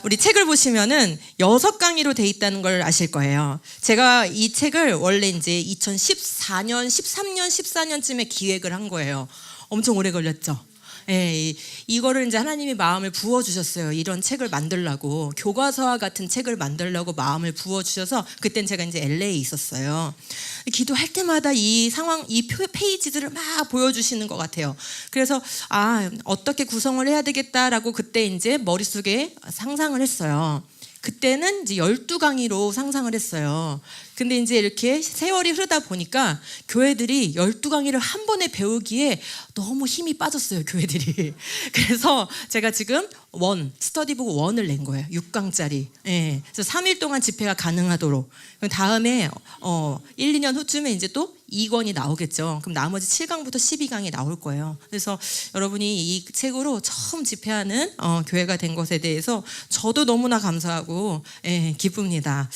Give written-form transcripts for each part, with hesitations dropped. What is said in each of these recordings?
우리 책을 보시면은 6강의로 돼 있다는 걸 아실 거예요. 제가 이 책을 원래 이제 2014년, 13년, 14년쯤에 기획을 한 거예요. 엄청 오래 걸렸죠. 예, 이거를 이제 하나님이 마음을 부어주셨어요. 이런 책을 만들려고, 교과서와 같은 책을 만들려고 마음을 부어주셔서, 그땐 제가 이제 LA에 있었어요. 기도할 때마다 이 상황, 이 페이지들을 막 보여주시는 것 같아요. 그래서 어떻게 구성을 해야 되겠다라고 그때 이제 머릿속에 상상을 했어요. 그때는 이제 12강의로 상상을 했어요. 근데 이제 이렇게 세월이 흐르다 보니까 교회들이 12강의를 한 번에 배우기에 너무 힘이 빠졌어요, 교회들이. 그래서 제가 지금 스터디북 1을 낸 거예요. 6강짜리. 예. 그래서 3일 동안 집회가 가능하도록. 다음에 1, 2년 후쯤에 이제 또 2권이 나오겠죠. 그럼 나머지 7강부터 12강이 나올 거예요. 그래서 여러분이 이 책으로 처음 집회하는 교회가 된 것에 대해서 저도 너무나 감사하고 기쁩니다.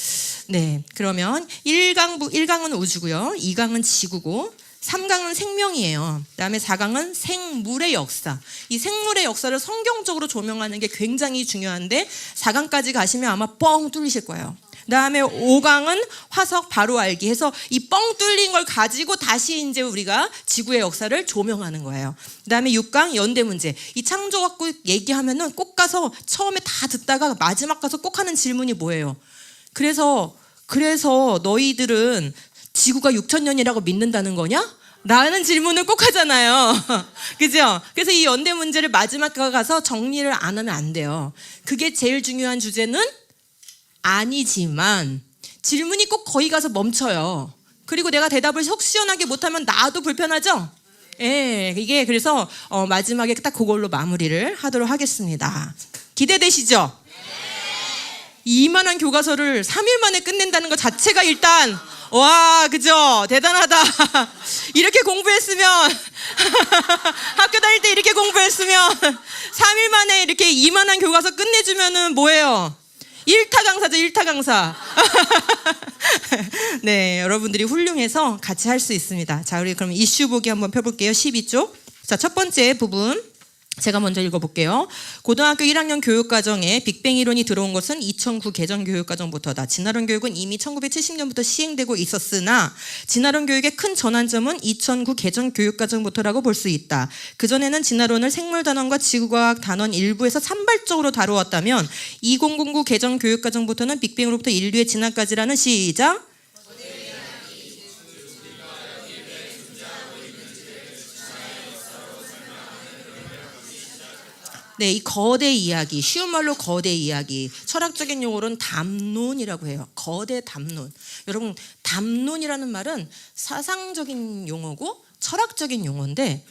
네, 그러면 1강은 우주고요, 2강은 지구고, 3강은 생명이에요. 그다음에 4강은 생물의 역사. 이 생물의 역사를 성경적으로 조명하는 게 굉장히 중요한데 4강까지 가시면 아마 뻥 뚫리실 거예요. 그다음에 5강은 화석 바로 알기 해서 이 뻥 뚫린 걸 가지고 다시 이제 우리가 지구의 역사를 조명하는 거예요. 그다음에 6강 연대 문제. 이 창조 갖고 얘기하면은 꼭 가서 처음에 다 듣다가 마지막 가서 꼭 하는 질문이 뭐예요? 그래서 너희들은 지구가 6,000년이라고 믿는다는 거냐? 라는 질문을 꼭 하잖아요. 그죠? 그래서 이 연대 문제를 마지막 가서 정리를 안 하면 안 돼요. 그게 제일 중요한 주제는 아니지만 질문이 꼭 거기 가서 멈춰요. 그리고 내가 대답을 속 시원하게 못하면 나도 불편하죠? 예, 이게 그래서 마지막에 딱 그걸로 마무리를 하도록 하겠습니다. 기대되시죠? 이만한 교과서를 3일 만에 끝낸다는 것 자체가 일단 와, 그죠? 대단하다. 이렇게 공부했으면 학교 다닐 때 이렇게 공부했으면 3일 만에 이렇게 이만한 교과서 끝내주면은 뭐예요? 1타 강사죠, 1타 강사. 네, 여러분들이 훌륭해서 같이 할 수 있습니다. 자, 우리 그럼 이슈 보기 한번 펴볼게요. 12쪽. 자, 첫 번째 부분. 제가 먼저 읽어볼게요. 고등학교 1학년 교육과정에 빅뱅 이론이 들어온 것은 2009 개정 교육과정부터다. 진화론 교육은 이미 1970년부터 시행되고 있었으나 진화론 교육의 큰 전환점은 2009 개정 교육과정부터라고 볼 수 있다. 그전에는 진화론을 생물단원과 지구과학 단원 일부에서 산발적으로 다루었다면 2009 개정 교육과정부터는 빅뱅으로부터 인류의 진화까지라는 시작. 네, 이 거대 이야기, 쉬운 말로 거대 이야기, 철학적인 용어로는 담론이라고 해요. 거대 담론. 여러분, 담론이라는 말은 사상적인 용어고 철학적인 용어인데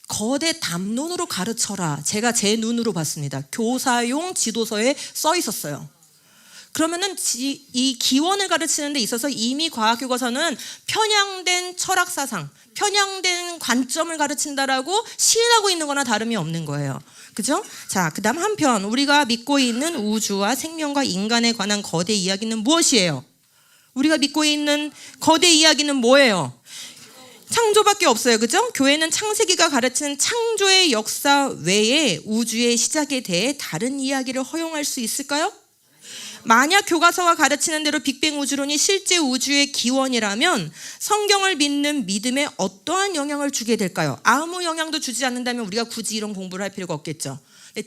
거대 담론으로 가르쳐라. 제가 제 눈으로 봤습니다. 교사용 지도서에 써 있었어요. 그러면은 이 기원을 가르치는 데 있어서 이미 과학교과서는 편향된 철학사상, 편향된 관점을 가르친다라고 시인하고 있는 거나 다름이 없는 거예요. 그죠? 자, 그 다음 한편 우리가 믿고 있는 우주와 생명과 인간에 관한 거대 이야기는 무엇이에요? 우리가 믿고 있는 거대 이야기는 뭐예요? 창조밖에 없어요. 그죠? 교회는 창세기가 가르치는 창조의 역사 외에 우주의 시작에 대해 다른 이야기를 허용할 수 있을까요? 만약 교과서가 가르치는 대로 빅뱅 우주론이 실제 우주의 기원이라면 성경을 믿는 믿음에 어떠한 영향을 주게 될까요? 아무 영향도 주지 않는다면 우리가 굳이 이런 공부를 할 필요가 없겠죠.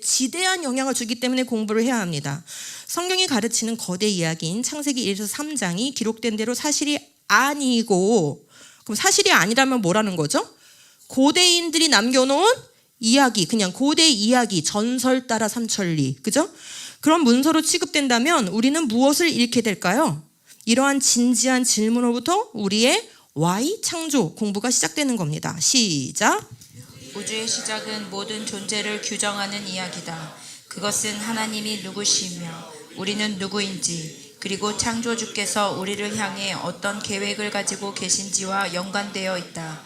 지대한 영향을 주기 때문에 공부를 해야 합니다. 성경이 가르치는 거대 이야기인 창세기 1에서 3장이 기록된 대로 사실이 아니고, 그럼 사실이 아니라면 뭐라는 거죠? 고대인들이 남겨놓은 이야기, 그냥 고대 이야기, 전설 따라 삼천리, 그죠? 그런 문서로 취급된다면 우리는 무엇을 잃게 될까요? 이러한 진지한 질문으로부터 우리의 Why 창조 공부가 시작되는 겁니다. 시작. 우주의 시작은 모든 존재를 규정하는 이야기다. 그것은 하나님이 누구시며 우리는 누구인지, 그리고 창조주께서 우리를 향해 어떤 계획을 가지고 계신지와 연관되어 있다.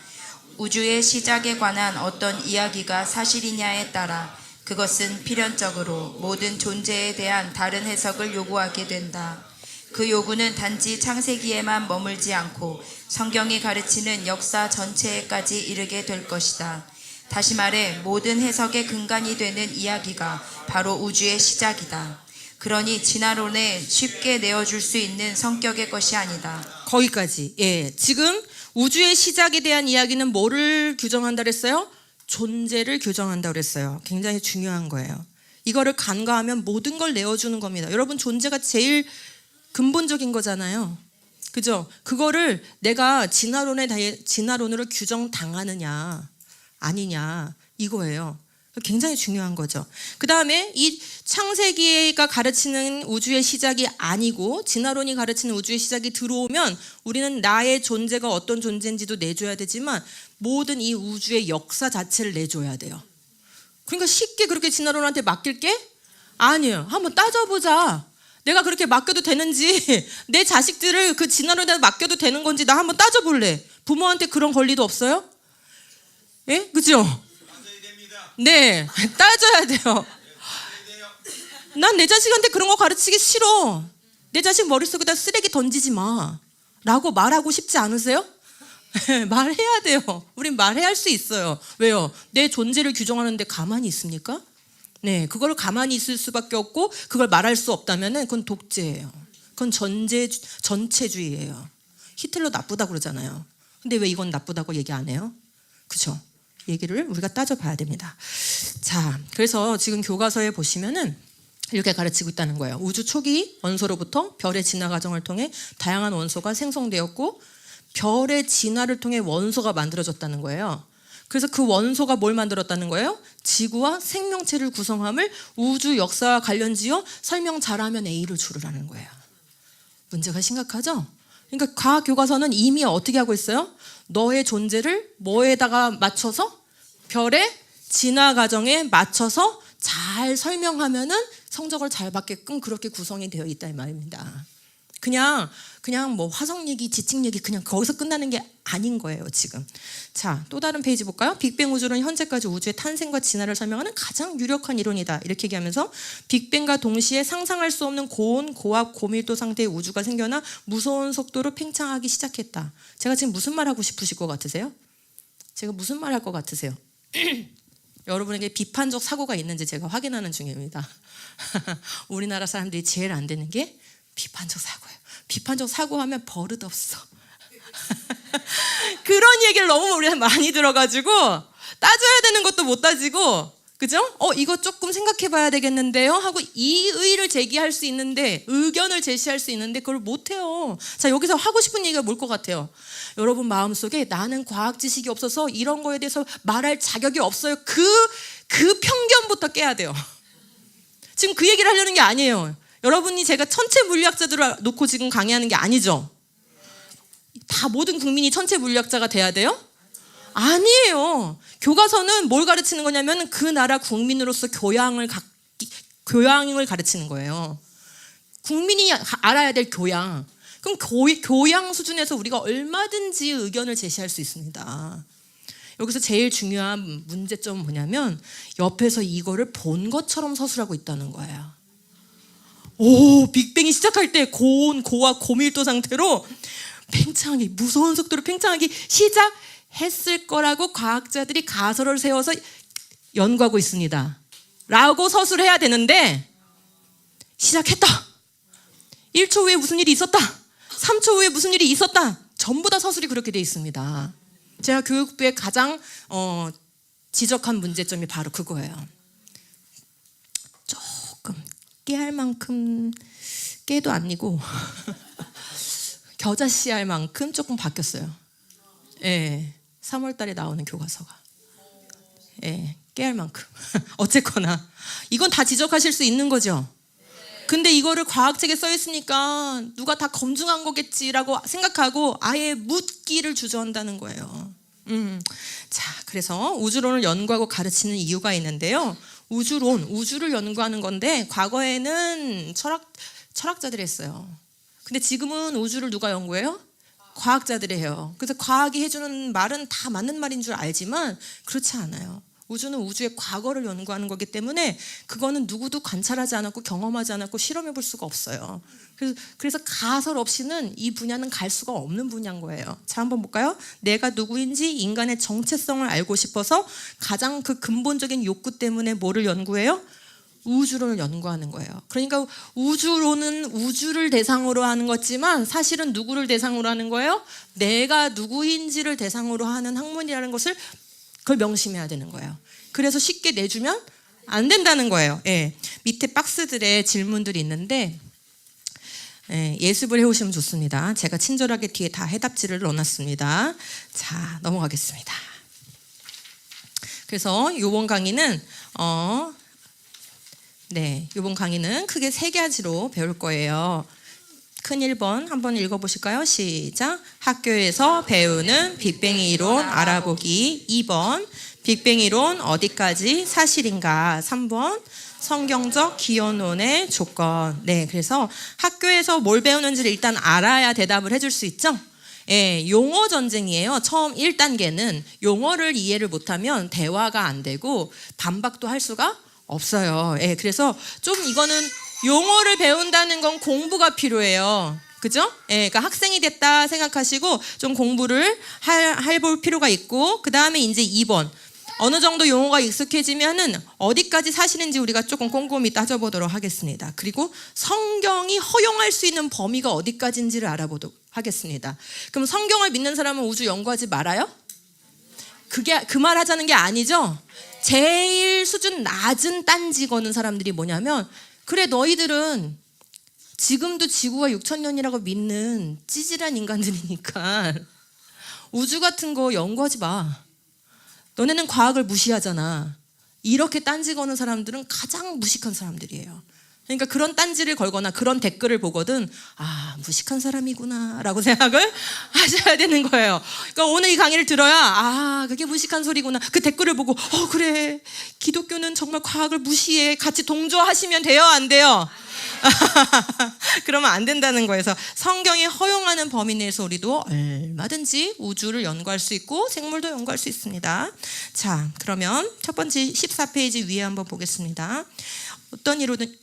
우주의 시작에 관한 어떤 이야기가 사실이냐에 따라 그것은 필연적으로 모든 존재에 대한 다른 해석을 요구하게 된다. 그 요구는 단지 창세기에만 머물지 않고 성경이 가르치는 역사 전체에까지 이르게 될 것이다. 다시 말해 모든 해석의 근간이 되는 이야기가 바로 우주의 시작이다. 그러니 진화론에 쉽게 내어줄 수 있는 성격의 것이 아니다. 거기까지. 예. 지금 우주의 시작에 대한 이야기는 뭐를 규정한다 그랬어요? 존재를 규정한다 그랬어요. 굉장히 중요한 거예요. 이거를 간과하면 모든 걸 내어주는 겁니다. 여러분, 존재가 제일 근본적인 거잖아요. 그죠? 그거를 내가 진화론으로 규정당하느냐 아니냐 이거예요. 굉장히 중요한 거죠. 그 다음에 이 창세기가 가르치는 우주의 시작이 아니고 진화론이 가르치는 우주의 시작이 들어오면 우리는 나의 존재가 어떤 존재인지도 내줘야 되지만 모든 이 우주의 역사 자체를 내줘야 돼요. 그러니까 쉽게 그렇게 진화론한테 맡길게? 아니에요. 한번 따져보자. 내가 그렇게 맡겨도 되는지, 내 자식들을 그 진화론에 맡겨도 되는 건지 나 한번 따져볼래. 부모한테 그런 권리도 없어요? 예? 그죠? 네, 따져야 돼요. 난 내 자식한테 그런 거 가르치기 싫어. 내 자식 머릿속에다 쓰레기 던지지 마 라고 말하고 싶지 않으세요? 말해야 돼요. 우린 말해야 할 수 있어요. 왜요? 내 존재를 규정하는데 가만히 있습니까? 네, 그걸 가만히 있을 수밖에 없고 그걸 말할 수 없다면은 그건 독재예요. 그건 전체주의예요. 히틀러 나쁘다고 그러잖아요. 근데 왜 이건 나쁘다고 얘기 안 해요? 그죠? 얘기를 우리가 따져봐야 됩니다. 자, 그래서 지금 교과서에 보시면은 이렇게 가르치고 있다는 거예요. 우주 초기 원소로부터 별의 진화 과정을 통해 다양한 원소가 생성되었고 별의 진화를 통해 원소가 만들어졌다는 거예요. 그래서 그 원소가 뭘 만들었다는 거예요? 지구와 생명체를 구성함을 우주 역사와 관련지어 설명 잘하면 A를 주르라는 거예요. 문제가 심각하죠? 그러니까 과학 교과서는 이미 어떻게 하고 있어요? 너의 존재를 뭐에다가 맞춰서? 별의 진화 과정에 맞춰서 잘 설명하면은 성적을 잘 받게끔 그렇게 구성이 되어 있다 이 말입니다. 그냥 뭐 화성 얘기, 지층 얘기 그냥 거기서 끝나는 게 아닌 거예요, 지금. 자, 또 다른 페이지 볼까요? 빅뱅 우주론은 현재까지 우주의 탄생과 진화를 설명하는 가장 유력한 이론이다. 이렇게 얘기하면서 빅뱅과 동시에 상상할 수 없는 고온, 고압, 고밀도 상태의 우주가 생겨나 무서운 속도로 팽창하기 시작했다. 제가 지금 무슨 말 하고 싶으실 것 같으세요? 제가 무슨 말 할 것 같으세요? 여러분에게 비판적 사고가 있는지 제가 확인하는 중입니다. 우리나라 사람들이 제일 안 되는 게 비판적 사고예요. 비판적 사고하면 버릇 없어. 그런 얘기를 너무 우리가 많이 들어가지고 따져야 되는 것도 못 따지고, 그죠? 이거 조금 생각해봐야 되겠는데요 하고 이의를 제기할 수 있는데, 의견을 제시할 수 있는데 그걸 못해요. 자, 여기서 하고 싶은 얘기가 뭘 것 같아요? 여러분 마음속에 나는 과학 지식이 없어서 이런 거에 대해서 말할 자격이 없어요. 그 편견부터 깨야 돼요. 지금 그 얘기를 하려는 게 아니에요. 여러분이 제가 천체 물리학자들을 놓고 지금 강의하는 게 아니죠. 다 모든 국민이 천체 물리학자가 돼야 돼요? 아니에요. 교과서는 뭘 가르치는 거냐면 그 나라 국민으로서 교양을 가르치는 거예요. 국민이 알아야 될 교양. 그럼 교양 수준에서 우리가 얼마든지 의견을 제시할 수 있습니다. 여기서 제일 중요한 문제점은 뭐냐면 옆에서 이거를 본 것처럼 서술하고 있다는 거예요. 빅뱅이 시작할 때 고온, 고압, 고밀도 상태로 팽창하기, 무서운 속도로 팽창하기 시작했을 거라고 과학자들이 가설을 세워서 연구하고 있습니다. 라고 서술해야 되는데 시작했다. 1초 후에 무슨 일이 있었다. 3초 후에 무슨 일이 있었다. 전부 다 서술이 그렇게 돼 있습니다. 제가 교육부에 가장 지적한 문제점이 바로 그거예요. 조금 깨할 만큼 깨도 아니고 겨자씨 할 만큼 조금 바뀌었어요. 예, 3월 달에 나오는 교과서가. 예, 깨할 만큼. 어쨌거나 이건 다 지적하실 수 있는 거죠. 근데 이거를 과학책에 써 있으니까 누가 다 검증한 거겠지라고 생각하고 아예 묻기를 주저한다는 거예요. 자, 그래서 우주론을 연구하고 가르치는 이유가 있는데요. 우주를 연구하는 건데 과거에는 철학자들이 했어요. 근데 지금은 우주를 누가 연구해요? 과학자들이 해요. 그래서 과학이 해주는 말은 다 맞는 말인 줄 알지만 그렇지 않아요. 우주는 우주의 과거를 연구하는 거기 때문에 그거는 누구도 관찰하지 않았고 경험하지 않았고 실험해 볼 수가 없어요. 그래서 가설 없이는 이 분야는 갈 수가 없는 분야인 거예요. 자, 한번 볼까요? 내가 누구인지 인간의 정체성을 알고 싶어서 가장 그 근본적인 욕구 때문에 뭐를 연구해요? 우주론을 연구하는 거예요. 그러니까 우주론은 우주를 대상으로 하는 거지만 사실은 누구를 대상으로 하는 거예요? 내가 누구인지를 대상으로 하는 학문이라는 것을 그걸 명심해야 되는 거예요. 그래서 쉽게 내주면 안 된다는 거예요. 예. 밑에 박스들에 질문들이 있는데 예습을 해오시면 좋습니다. 제가 친절하게 뒤에 다 해답지를 넣어놨습니다. 자, 넘어가겠습니다. 그래서 이번 강의는 이번 강의는 크게 3가지로 배울 거예요. 큰 1번 한번 읽어보실까요? 시작. 학교에서 배우는 빅뱅 이론 알아보기. 2번 빅뱅 이론 어디까지 사실인가. 3번 성경적 기원론의 조건. 네, 그래서 학교에서 뭘 배우는지를 일단 알아야 대답을 해줄 수 있죠. 예, 용어 전쟁이에요. 처음 1단계는 용어를 이해를 못하면 대화가 안 되고 반박도 할 수가 없어요. 예, 그래서 좀 이거는 용어를 배운다는 건 공부가 필요해요. 그죠? 예, 그러니까 학생이 됐다 생각하시고 좀 공부를 해볼 필요가 있고, 그 다음에 이제 2번. 어느 정도 용어가 익숙해지면은 어디까지 사실인지 우리가 조금 꼼꼼히 따져보도록 하겠습니다. 그리고 성경이 허용할 수 있는 범위가 어디까지인지를 알아보도록 하겠습니다. 그럼 성경을 믿는 사람은 우주 연구하지 말아요? 그게 그 말 하자는 게 아니죠. 제일 수준 낮은 딴지 거는 사람들이 뭐냐면, 그래 너희들은 지금도 지구가 6,000년이라고 믿는 찌질한 인간들이니까 우주 같은 거 연구하지 마. 너네는 과학을 무시하잖아. 이렇게 딴지 거는 사람들은 가장 무식한 사람들이에요. 그러니까 그런 딴지를 걸거나 그런 댓글을 보거든, 아, 무식한 사람이구나 라고 생각을 하셔야 되는 거예요. 그러니까 오늘 이 강의를 들어야, 아, 그게 무식한 소리구나. 그 댓글을 보고 그래, 기독교는 정말 과학을 무시해. 같이 동조하시면 돼요, 안 돼요? 그러면 안 된다는 거예요. 그래서 성경이 허용하는 범위 내에서 우리도 얼마든지 우주를 연구할 수 있고 생물도 연구할 수 있습니다. 자, 그러면 첫 번째 14페이지 위에 한번 보겠습니다.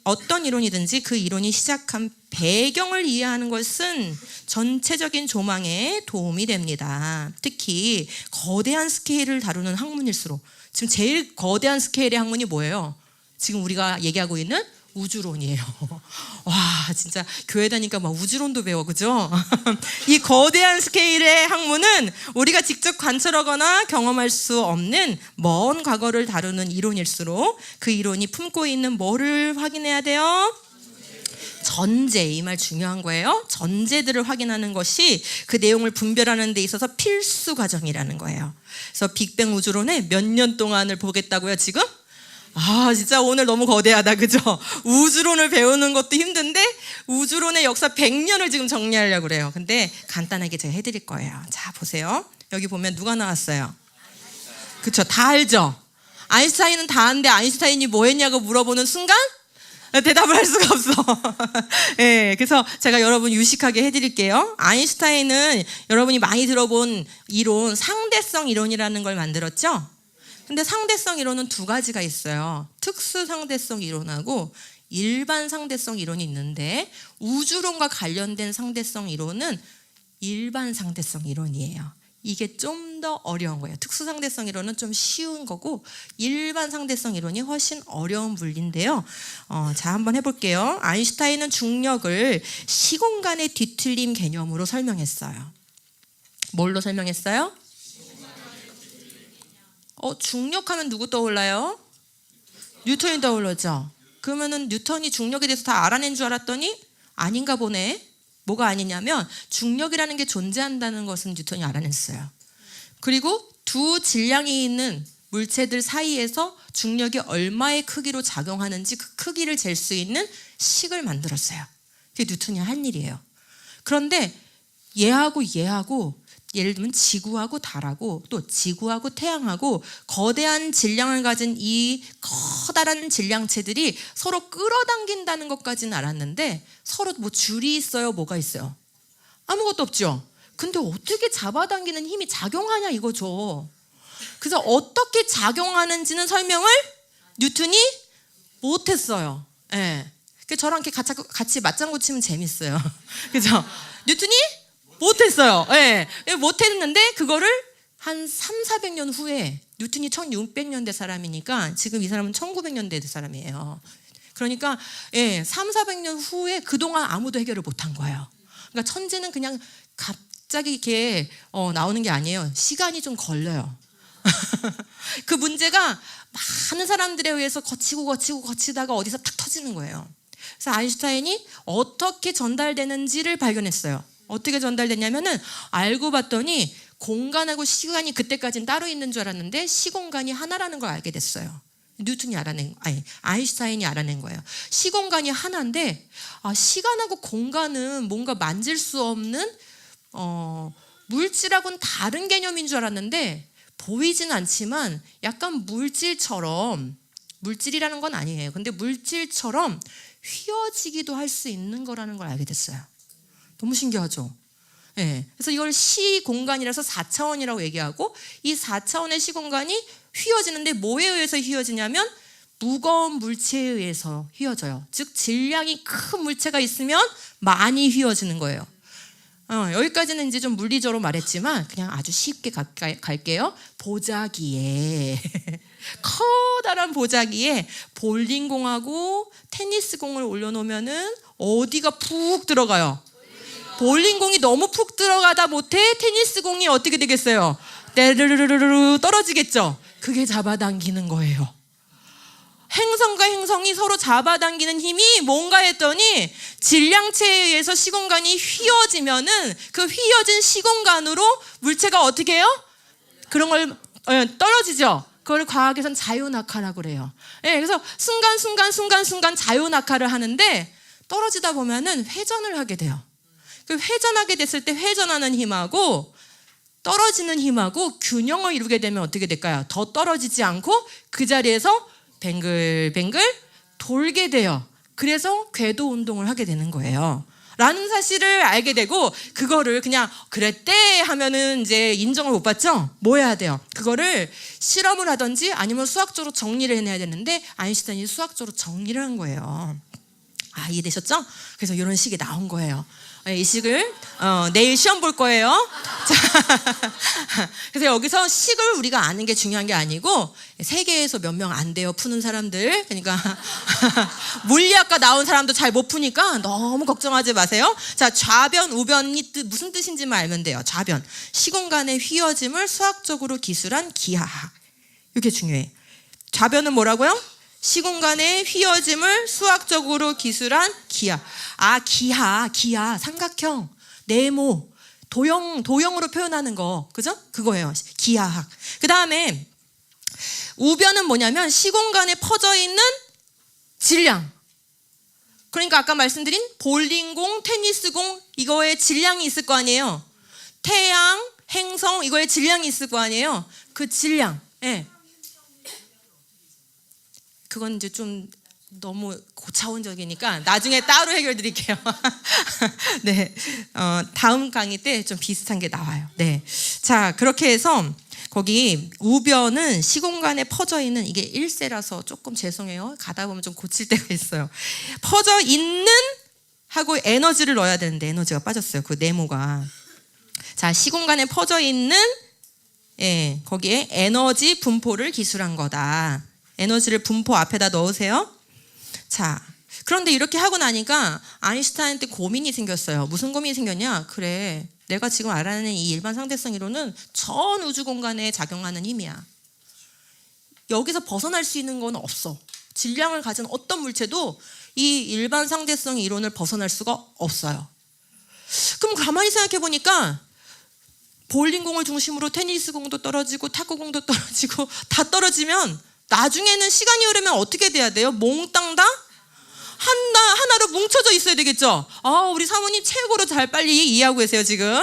어떤 이론이든지 그 이론이 시작한 배경을 이해하는 것은 전체적인 조망에 도움이 됩니다. 특히 거대한 스케일을 다루는 학문일수록, 지금 제일 거대한 스케일의 학문이 뭐예요? 지금 우리가 얘기하고 있는 우주론이에요. 와, 진짜 교회 다니까 막 우주론도 배워, 그죠? 이 거대한 스케일의 학문은 우리가 직접 관찰하거나 경험할 수 없는 먼 과거를 다루는 이론일수록 그 이론이 품고 있는 뭐를 확인해야 돼요? 전제, 이 말 중요한 거예요. 전제들을 확인하는 것이 그 내용을 분별하는 데 있어서 필수 과정이라는 거예요. 그래서 빅뱅 우주론에 몇 년 동안을 보겠다고요, 지금? 아, 진짜 오늘 너무 거대하다, 그죠? 우주론을 배우는 것도 힘든데 우주론의 역사 100년을 지금 정리하려고 그래요. 근데 간단하게 제가 해드릴 거예요. 자, 보세요. 여기 보면 누가 나왔어요? 그쵸, 다 알죠? 아인슈타인은 다 아는데 아인슈타인이 뭐 했냐고 물어보는 순간 대답을 할 수가 없어. 네, 그래서 제가 여러분 유식하게 해드릴게요. 아인슈타인은 여러분이 많이 들어본 이론, 상대성 이론이라는 걸 만들었죠? 근데 상대성 이론은 2가지가 있어요. 특수 상대성 이론하고 일반 상대성 이론이 있는데, 우주론과 관련된 상대성 이론은 일반 상대성 이론이에요. 이게 좀 더 어려운 거예요. 특수 상대성 이론은 좀 쉬운 거고 일반 상대성 이론이 훨씬 어려운 분리인데요. 자, 한번 해볼게요. 아인슈타인은 중력을 시공간의 뒤틀림 개념으로 설명했어요. 뭘로 설명했어요? 중력하면 누구 떠올라요? 뉴턴이 떠올랐죠? 그러면은 뉴턴이 중력에 대해서 다 알아낸 줄 알았더니 아닌가 보네. 뭐가 아니냐면 중력이라는 게 존재한다는 것은 뉴턴이 알아냈어요. 그리고 두 질량이 있는 물체들 사이에서 중력이 얼마의 크기로 작용하는지 그 크기를 잴 수 있는 식을 만들었어요. 그게 뉴턴이 한 일이에요. 그런데 얘하고 예를 들면 지구하고 달하고 또 지구하고 태양하고 거대한 질량을 가진 이 커다란 질량체들이 서로 끌어당긴다는 것까지는 알았는데 서로 뭐 줄이 있어요? 뭐가 있어요? 아무것도 없죠. 근데 어떻게 잡아당기는 힘이 작용하냐 이거죠. 그래서 어떻게 작용하는지는 설명을 뉴턴이 못했어요. 예. 저랑 이렇게 같이 맞장구 치면 재밌어요. 그죠? 뉴턴이 못했어요. 예. 못했는데 그거를 한 300~400년 후에, 뉴턴이 1600년대 사람이니까 지금 이 사람은 1900년대 사람이에요. 그러니까 300-400년 후에 그동안 아무도 해결을 못한 거예요. 그러니까 천재는 그냥 갑자기 이렇게 나오는 게 아니에요. 시간이 좀 걸려요. 그 문제가 많은 사람들에 의해서 거치다가 어디서 탁 터지는 거예요. 그래서 아인슈타인이 어떻게 전달되는지를 발견했어요. 어떻게 전달됐냐면은 알고 봤더니 공간하고 시간이 그때까지는 따로 있는 줄 알았는데 시공간이 하나라는 걸 알게 됐어요. 아인슈타인이 알아낸 거예요. 시공간이 하나인데 시간하고 공간은 뭔가 만질 수 없는 물질하고는 다른 개념인 줄 알았는데 보이진 않지만 약간 물질이라는 건 아니에요. 근데 물질처럼 휘어지기도 할 수 있는 거라는 걸 알게 됐어요. 너무 신기하죠? 그래서 이걸 시공간이라서 4차원이라고 얘기하고 이 4차원의 시공간이 휘어지는데 뭐에 의해서 휘어지냐면 무거운 물체에 의해서 휘어져요. 즉 질량이 큰 물체가 있으면 많이 휘어지는 거예요. 여기까지는 이제 좀 물리적으로 말했지만 그냥 아주 쉽게 갈게요. 보자기에 커다란 보자기에 볼링공하고 테니스공을 올려놓으면은 어디가 푹 들어가요? 볼링공이 너무 푹 들어가다 못해 테니스공이 어떻게 되겠어요? 떼르르르르 떨어지겠죠? 그게 잡아당기는 거예요. 행성과 행성이 서로 잡아당기는 힘이 뭔가 했더니 질량체에 의해서 시공간이 휘어지면은 그 휘어진 시공간으로 물체가 어떻게 해요? 그런 걸 떨어지죠. 그걸 과학에서는 자유낙하라고 그래요. 그래서 순간 자유낙하를 하는데 떨어지다 보면은 회전을 하게 돼요. 그 회전하게 됐을 때 회전하는 힘하고 떨어지는 힘하고 균형을 이루게 되면 어떻게 될까요? 더 떨어지지 않고 그 자리에서 뱅글뱅글 돌게 돼요. 그래서 궤도 운동을 하게 되는 거예요. 라는 사실을 알게 되고 그거를 그냥 그랬대 하면은 이제 인정을 못 받죠? 뭐 해야 돼요? 그거를 실험을 하든지 아니면 수학적으로 정리를 해내야 되는데 아인슈타인이 수학적으로 정리를 한 거예요. 이해되셨죠? 그래서 이런 식이 나온 거예요. 이 식을 내일 시험 볼 거예요. 자, 그래서 여기서 식을 우리가 아는 게 중요한 게 아니고 세계에서 몇 명 안 돼요 푸는 사람들. 그러니까 물리학과 나온 사람도 잘 못 푸니까 너무 걱정하지 마세요. 자, 좌변, 우변이 무슨 뜻인지만 알면 돼요. 좌변, 시공간의 휘어짐을 수학적으로 기술한 기하학. 이게 중요해. 좌변은 뭐라고요? 시공간의 휘어짐을 수학적으로 기술한 기하. 기하, 삼각형, 네모, 도형으로 표현하는 거, 그죠? 그거예요. 기하학. 그 다음에 우변은 뭐냐면 시공간에 퍼져 있는 질량. 그러니까 아까 말씀드린 볼링공, 테니스공 이거에 질량이 있을 거 아니에요. 태양, 행성 이거에 질량이 있을 거 아니에요. 그 질량. 그건 이제 좀 너무 고차원적이니까 나중에 따로 해결 드릴게요. 네, 다음 강의 때 좀 비슷한 게 나와요. 네, 자 그렇게 해서 거기 우변은 시공간에 퍼져 있는 이게 1세라서 조금 죄송해요. 가다 보면 좀 고칠 때가 있어요. 퍼져 있는 하고 에너지를 넣어야 되는데 에너지가 빠졌어요. 그 네모가. 자, 시공간에 퍼져 있는 거기에 에너지 분포를 기술한 거다. 에너지를 분포 앞에다 넣으세요. 자, 그런데 이렇게 하고 나니까 아인슈타인한테 고민이 생겼어요. 무슨 고민이 생겼냐? 그래, 내가 지금 알아내는 이 일반 상대성 이론은 전 우주 공간에 작용하는 힘이야. 여기서 벗어날 수 있는 건 없어. 질량을 가진 어떤 물체도 이 일반 상대성 이론을 벗어날 수가 없어요. 그럼 가만히 생각해 보니까 볼링공을 중심으로 테니스공도 떨어지고 탁구공도 떨어지고 다 떨어지면 나중에는 시간이 흐르면 어떻게 돼야 돼요? 몽땅 다 하나로 뭉쳐져 있어야 되겠죠? 우리 사모님 최고로 잘 빨리 이해하고 계세요, 지금.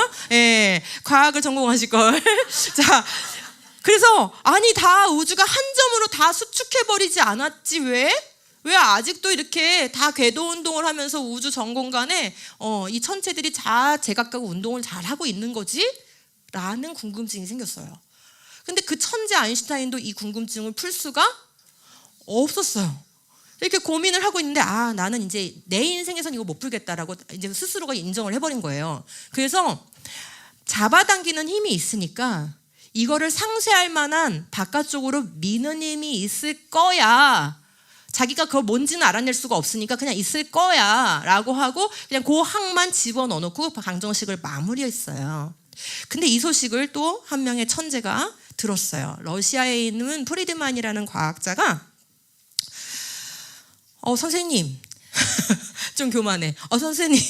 과학을 전공하실 걸. 자, 그래서 다 우주가 한 점으로 다 수축해버리지 않았지, 왜 아직도 이렇게 다 궤도 운동을 하면서 우주 전 공간에 이 천체들이 다 제각각 운동을 잘 하고 있는 거지? 라는 궁금증이 생겼어요. 근데 그 천재 아인슈타인도 이 궁금증을 풀 수가 없었어요. 이렇게 고민을 하고 있는데 나는 이제 내 인생에선 이거 못 풀겠다라고 이제 스스로가 인정을 해버린 거예요. 그래서 잡아당기는 힘이 있으니까 이거를 상쇄할 만한 바깥쪽으로 미는 힘이 있을 거야. 자기가 그걸 뭔지는 알아낼 수가 없으니까 그냥 있을 거야 라고 하고 그냥 그 항만 집어넣어놓고 방정식을 마무리했어요. 근데 이 소식을 또 한 명의 천재가 들었어요. 러시아에 있는 프리드만이라는 과학자가 선생님 좀 교만해. 선생님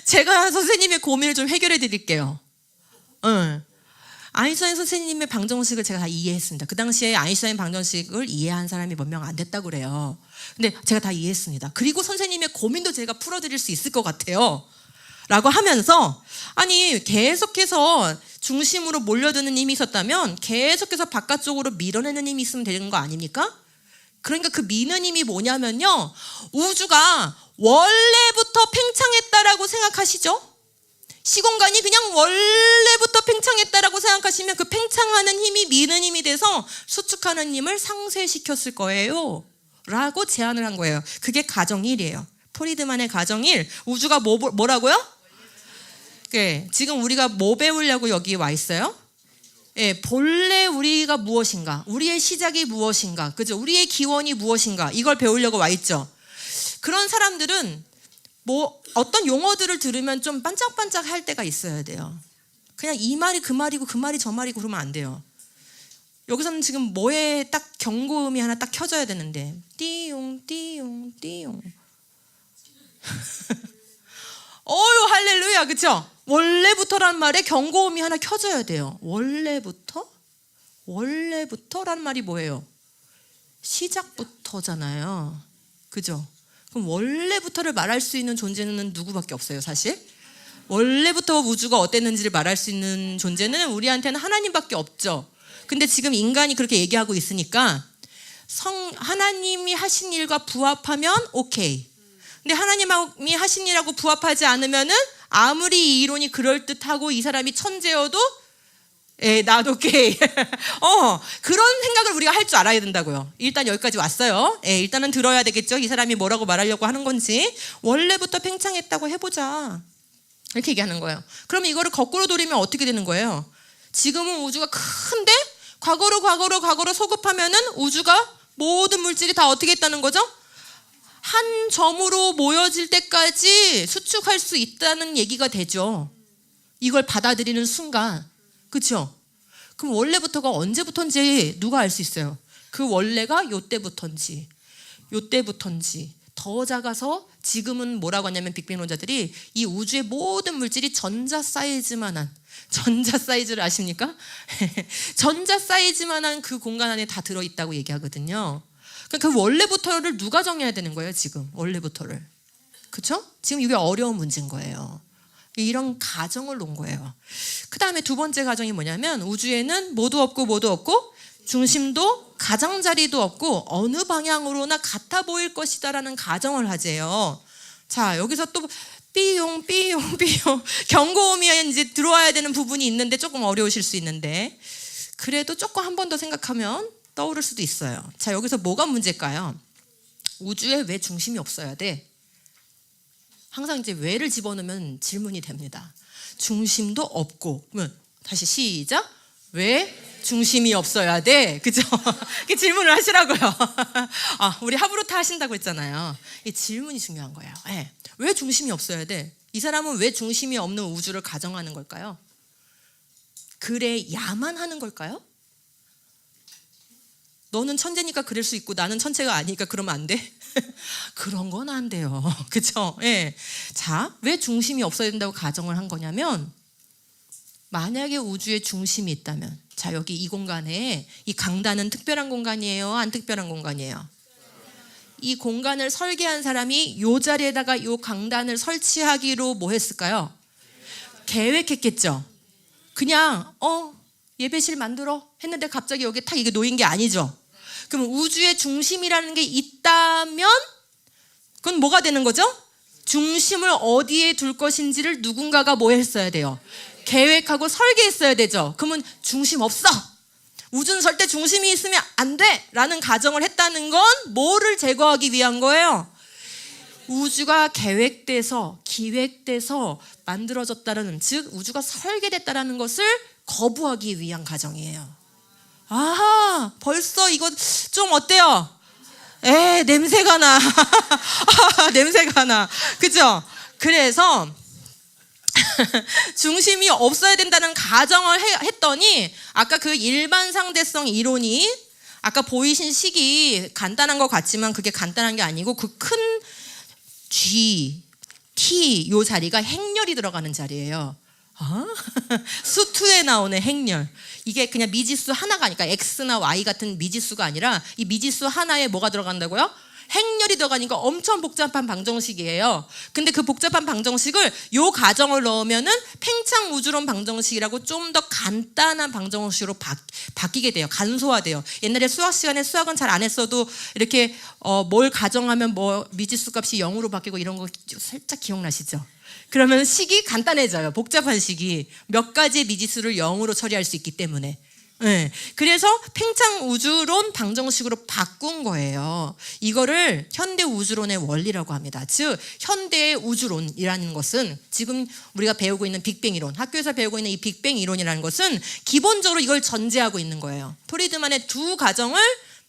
제가 선생님의 고민을 좀 해결해 드릴게요. 아인슈타인 선생님의 방정식을 제가 다 이해했습니다. 그 당시에 아인슈타인 방정식을 이해한 사람이 몇 명 안 됐다고 그래요. 근데 제가 다 이해했습니다. 그리고 선생님의 고민도 제가 풀어드릴 수 있을 것 같아요 라고 하면서, 아니 계속해서 중심으로 몰려드는 힘이 있었다면 계속해서 바깥쪽으로 밀어내는 힘이 있으면 되는 거 아닙니까? 그러니까 그 미는 힘이 뭐냐면요, 우주가 원래부터 팽창했다라고 생각하시죠? 시공간이 그냥 원래부터 팽창했다라고 생각하시면 그 팽창하는 힘이 미는 힘이 돼서 수축하는 힘을 상쇄시켰을 거예요 라고 제안을 한 거예요. 그게 가정 1이에요. 프리드만의 가정 1. 우주가 뭐라고요? 지금 우리가 뭐 배우려고 여기 와 있어요? 본래 우리가 무엇인가, 우리의 시작이 무엇인가, 그죠? 우리의 기원이 무엇인가, 이걸 배우려고 와 있죠. 그런 사람들은 어떤 용어들을 들으면 좀 반짝반짝 할 때가 있어야 돼요. 그냥 이 말이 그 말이고 그 말이 저 말이고 그러면 안 돼요. 여기서는 지금 뭐에 딱 경고음이 하나 딱 켜져야 되는데, 띠용 띠용 띠용. 어유 할렐루야, 그쵸? 원래부터란 말에 경고음이 하나 켜져야 돼요. 원래부터? 원래부터란 말이 뭐예요? 시작부터잖아요. 그죠? 그럼 원래부터를 말할 수 있는 존재는 누구밖에 없어요, 사실? 원래부터 우주가 어땠는지를 말할 수 있는 존재는 우리한테는 하나님밖에 없죠. 근데 지금 인간이 그렇게 얘기하고 있으니까 하나님이 하신 일과 부합하면 오케이. 근데 하나님이 하신 일하고 부합하지 않으면은 아무리 이 이론이 그럴듯하고 이 사람이 천재여도 나도 오케이. 그런 생각을 우리가 할 줄 알아야 된다고요. 일단 여기까지 왔어요. 일단은 들어야 되겠죠. 이 사람이 뭐라고 말하려고 하는 건지. 원래부터 팽창했다고 해보자, 이렇게 얘기하는 거예요. 그럼 이거를 거꾸로 돌리면 어떻게 되는 거예요? 지금은 우주가 큰데 과거로 소급하면은 우주가 모든 물질이 다 어떻게 했다는 거죠? 한 점으로 모여질 때까지 수축할 수 있다는 얘기가 되죠. 이걸 받아들이는 순간. 그렇죠? 그럼 원래부터가 언제부터인지 누가 알 수 있어요? 그 원래가 요때부터인지 더 작아서, 지금은 뭐라고 하냐면 빅뱅론자들이 이 우주의 모든 물질이 전자 사이즈만한, 전자 사이즈를 아십니까? 전자 사이즈만한 그 공간 안에 다 들어있다고 얘기하거든요. 그러니까 그 원래부터를 누가 정해야 되는 거예요, 지금? 원래부터를. 그렇죠? 지금 이게 어려운 문제인 거예요. 이런 가정을 놓은 거예요. 그 다음에 두 번째 가정이 뭐냐면, 우주에는 모두 없고 중심도 가장자리도 없고 어느 방향으로나 같아 보일 것이다라는 가정을 하재요. 자, 여기서 또 삐용 경고음이 이제 들어와야 되는 부분이 있는데 조금 어려우실 수 있는데, 그래도 조금 한 번 더 생각하면 떠오를 수도 있어요. 자, 여기서 뭐가 문제일까요? 우주에 왜 중심이 없어야 돼? 항상 이제 왜를 집어넣으면 질문이 됩니다. 중심도 없고, 그러면 다시 시작. 왜 중심이 없어야 돼? 그죠? 그 질문을 하시라고요. 우리 하브루타 하신다고 했잖아요. 이 질문이 중요한 거예요. 왜 중심이 없어야 돼? 이 사람은 왜 중심이 없는 우주를 가정하는 걸까요? 그래야만 하는 걸까요? 너는 천재니까 그럴 수 있고 나는 천재가 아니니까 그러면 안 돼? 그런 건 안 돼요. 그렇죠? 자, 왜 중심이 없어야 된다고 가정을 한 거냐면, 만약에 우주에 중심이 있다면, 자, 여기 이 공간에 이 강단은 특별한 공간이에요? 안 특별한 공간이에요? 이 공간을 설계한 사람이 이 자리에다가 이 강단을 설치하기로 뭐 했을까요? 계획했겠죠. 그냥 예배실 만들어 했는데 갑자기 여기 탁 이게 놓인 게 아니죠. 그럼 우주의 중심이라는 게 있다면 그건 뭐가 되는 거죠? 중심을 어디에 둘 것인지를 누군가가 뭐 했어야 돼요? 계획하고 설계했어야 되죠. 그러면 중심 없어, 우주는 절대 중심이 있으면 안 돼 라는 가정을 했다는 건 뭐를 제거하기 위한 거예요? 우주가 계획돼서 기획돼서 만들어졌다는, 즉 우주가 설계됐다는 것을 거부하기 위한 가정이에요. 아하, 벌써 이거 좀 어때요? 냄새가 나. 냄새가 나. 그죠? 그래서 중심이 없어야 된다는 가정을 했더니 아까 그 일반 상대성 이론이 아까 보이신 식이 간단한 것 같지만 그게 간단한 게 아니고 그 큰 G, T 요 자리가 행렬이 들어가는 자리예요. 수투에 나오는 행렬. 이게 그냥 미지수 하나가 아니까 X나 Y 같은 미지수가 아니라 이 미지수 하나에 뭐가 들어간다고요? 행렬이 들어가니까 엄청 복잡한 방정식이에요. 근데 그 복잡한 방정식을 요 가정을 넣으면은 팽창 우주론 방정식이라고 좀 더 간단한 방정식으로 바뀌게 돼요. 간소화돼요. 옛날에 수학 시간에 수학은 잘 안 했어도 이렇게 뭘 가정하면 뭐 미지수 값이 0으로 바뀌고 이런 거 살짝 기억나시죠? 그러면 식이 간단해져요. 복잡한 식이 몇 가지의 미지수를 0으로 처리할 수 있기 때문에. 네. 그래서 팽창 우주론 방정식으로 바꾼 거예요. 이거를 현대 우주론의 원리라고 합니다. 즉 현대의 우주론이라는 것은 지금 우리가 배우고 있는 빅뱅 이론, 학교에서 배우고 있는 이 빅뱅 이론이라는 것은 기본적으로 이걸 전제하고 있는 거예요. 프리드만의 두 가정을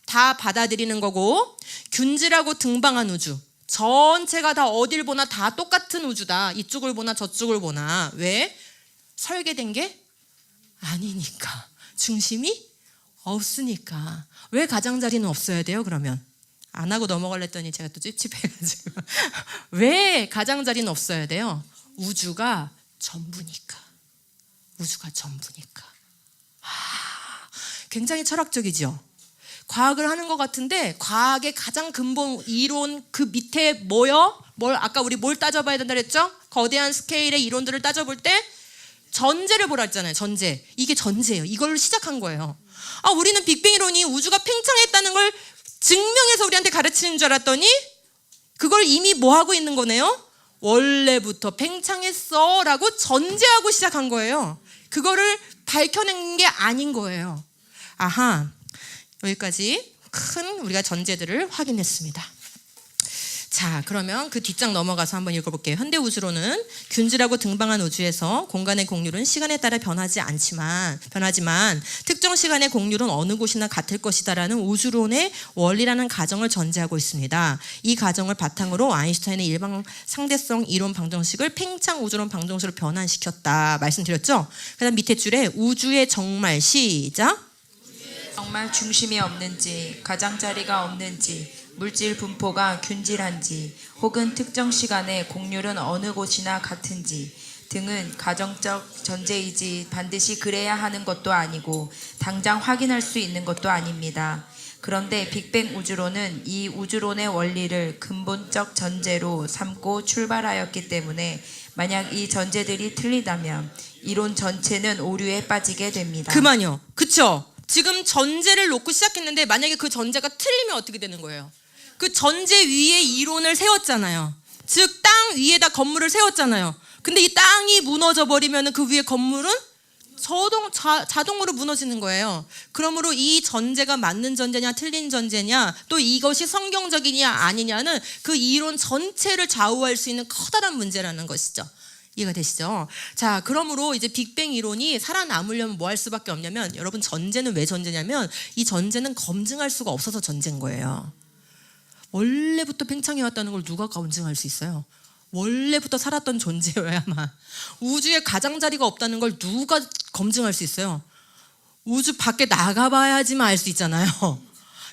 다 받아들이는 거고, 균질하고 등방한 우주 전체가 다 어딜 보나 다 똑같은 우주다. 이쪽을 보나 저쪽을 보나. 왜? 설계된 게 아니니까. 중심이 없으니까. 왜 가장자리는 없어야 돼요? 그러면 안 하고 넘어가려 했더니 제가 또 찝찝해가지고 왜 가장자리는 없어야 돼요? 우주가 전부니까. 우주가 전부니까. 굉장히 철학적이죠. 과학을 하는 것 같은데 과학의 가장 근본 이론 그 밑에 뭐요? 아까 우리 뭘 따져봐야 된다 그랬죠? 거대한 스케일의 이론들을 따져볼 때 전제를 보라 했잖아요. 전제. 이게 전제예요. 이걸 시작한 거예요. 우리는 빅뱅 이론이 우주가 팽창했다는 걸 증명해서 우리한테 가르치는 줄 알았더니 그걸 이미 뭐 하고 있는 거네요? 원래부터 팽창했어 라고 전제하고 시작한 거예요. 그거를 밝혀낸 게 아닌 거예요. 여기까지 큰 우리가 전제들을 확인했습니다. 자, 그러면 그 뒷장 넘어가서 한번 읽어볼게요. 현대 우주론은 균질하고 등방한 우주에서 공간의 공률은 시간에 따라 변하지만 특정 시간의 공률은 어느 곳이나 같을 것이다라는 우주론의 원리라는 가정을 전제하고 있습니다. 이 가정을 바탕으로 아인슈타인의 일반 상대성 이론 방정식을 팽창 우주론 방정식으로 변환시켰다 말씀드렸죠. 그다음 밑에 줄에 우주의 정말 시작. 정말 중심이 없는지, 가장자리가 없는지, 물질 분포가 균질한지, 혹은 특정 시간에 공률은 어느 곳이나 같은지 등은 가정적 전제이지 반드시 그래야 하는 것도 아니고 당장 확인할 수 있는 것도 아닙니다. 그런데 빅뱅 우주론은 이 우주론의 원리를 근본적 전제로 삼고 출발하였기 때문에 만약 이 전제들이 틀리다면 이론 전체는 오류에 빠지게 됩니다. 그만요. 그쵸? 지금 전제를 놓고 시작했는데 만약에 그 전제가 틀리면 어떻게 되는 거예요? 그 전제 위에 이론을 세웠잖아요. 즉 땅 위에다 건물을 세웠잖아요. 근데 이 땅이 무너져 버리면 그 위에 건물은 자동으로 무너지는 거예요. 그러므로 이 전제가 맞는 전제냐 틀린 전제냐 또 이것이 성경적이냐 아니냐는 그 이론 전체를 좌우할 수 있는 커다란 문제라는 것이죠. 이해가 되시죠? 자, 그러므로 이제 빅뱅 이론이 살아남으려면 뭐 할 수밖에 없냐면, 여러분 전제는 왜 전제냐면 이 전제는 검증할 수가 없어서 전제인 거예요. 원래부터 팽창해 왔다는 걸 누가 검증할 수 있어요? 원래부터 살았던 존재여야만. 우주에 가장자리가 없다는 걸 누가 검증할 수 있어요? 우주 밖에 나가봐야지만 알 수 있잖아요.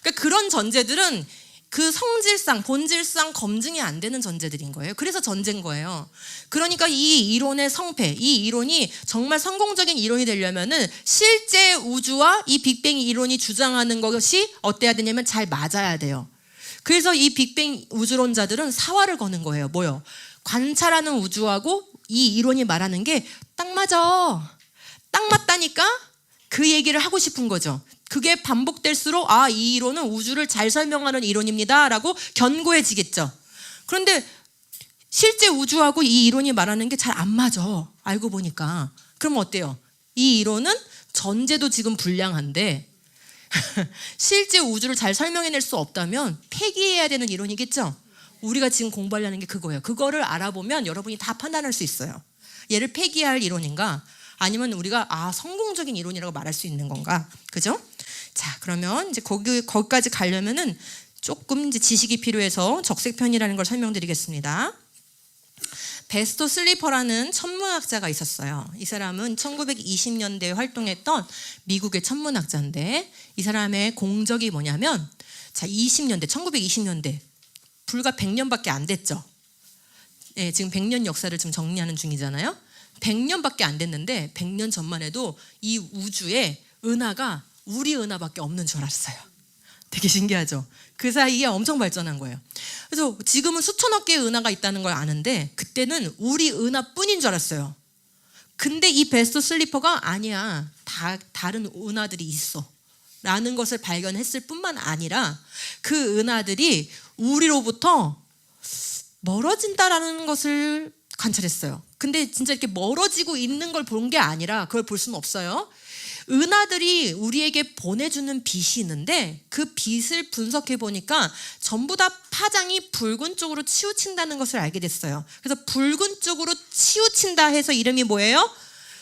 그러니까 그런 전제들은 그 성질상, 본질상 검증이 안 되는 전제들인 거예요. 그래서 전제인 거예요. 그러니까 이 이론의 성패, 이 이론이 정말 성공적인 이론이 되려면은 실제 우주와 이 빅뱅 이론이 주장하는 것이 어때야 되냐면 잘 맞아야 돼요. 그래서 이 빅뱅 우주론자들은 사활을 거는 거예요. 뭐요? 관찰하는 우주하고 이 이론이 말하는 게 딱 맞아. 딱 맞다니까 그 얘기를 하고 싶은 거죠. 그게 반복될수록 이 이론은 우주를 잘 설명하는 이론입니다 라고 견고해지겠죠. 그런데 실제 우주하고 이 이론이 말하는 게 잘 안 맞아. 알고 보니까. 그럼 어때요? 이 이론은 전제도 지금 불량한데 실제 우주를 잘 설명해낼 수 없다면 폐기해야 되는 이론이겠죠. 우리가 지금 공부하려는 게 그거예요. 그거를 알아보면 여러분이 다 판단할 수 있어요. 얘를 폐기할 이론인가 아니면 우리가 성공적인 이론이라고 말할 수 있는 건가. 그죠? 자, 그러면 이제 거기까지 가려면은 조금 이제 지식이 필요해서 적색편이라는 걸 설명드리겠습니다. 베스토 슬리퍼라는 천문학자가 있었어요. 이 사람은 1920년대에 활동했던 미국의 천문학자인데 이 사람의 공적이 뭐냐면 1920년대 불과 100년밖에 안 됐죠. 네, 지금 100년 역사를 지금 정리하는 중이잖아요. 100년밖에 안 됐는데 100년 전만 해도 이 우주에 은하가 우리 은하밖에 없는 줄 알았어요. 되게 신기하죠. 그 사이에 엄청 발전한 거예요. 그래서 지금은 수천억 개의 은하가 있다는 걸 아는데 그때는 우리 은하뿐인 줄 알았어요. 근데 이 베스토 슬리퍼가 아니야. 다른 은하들이 있어. 라는 것을 발견했을 뿐만 아니라 그 은하들이 우리로부터 멀어진다라는 것을 관찰했어요. 근데 진짜 이렇게 멀어지고 있는 걸 본 게 아니라 그걸 볼 수는 없어요. 은하들이 우리에게 보내주는 빛이 있는데 그 빛을 분석해 보니까 전부 다 파장이 붉은 쪽으로 치우친다는 것을 알게 됐어요. 그래서 붉은 쪽으로 치우친다 해서 이름이 뭐예요?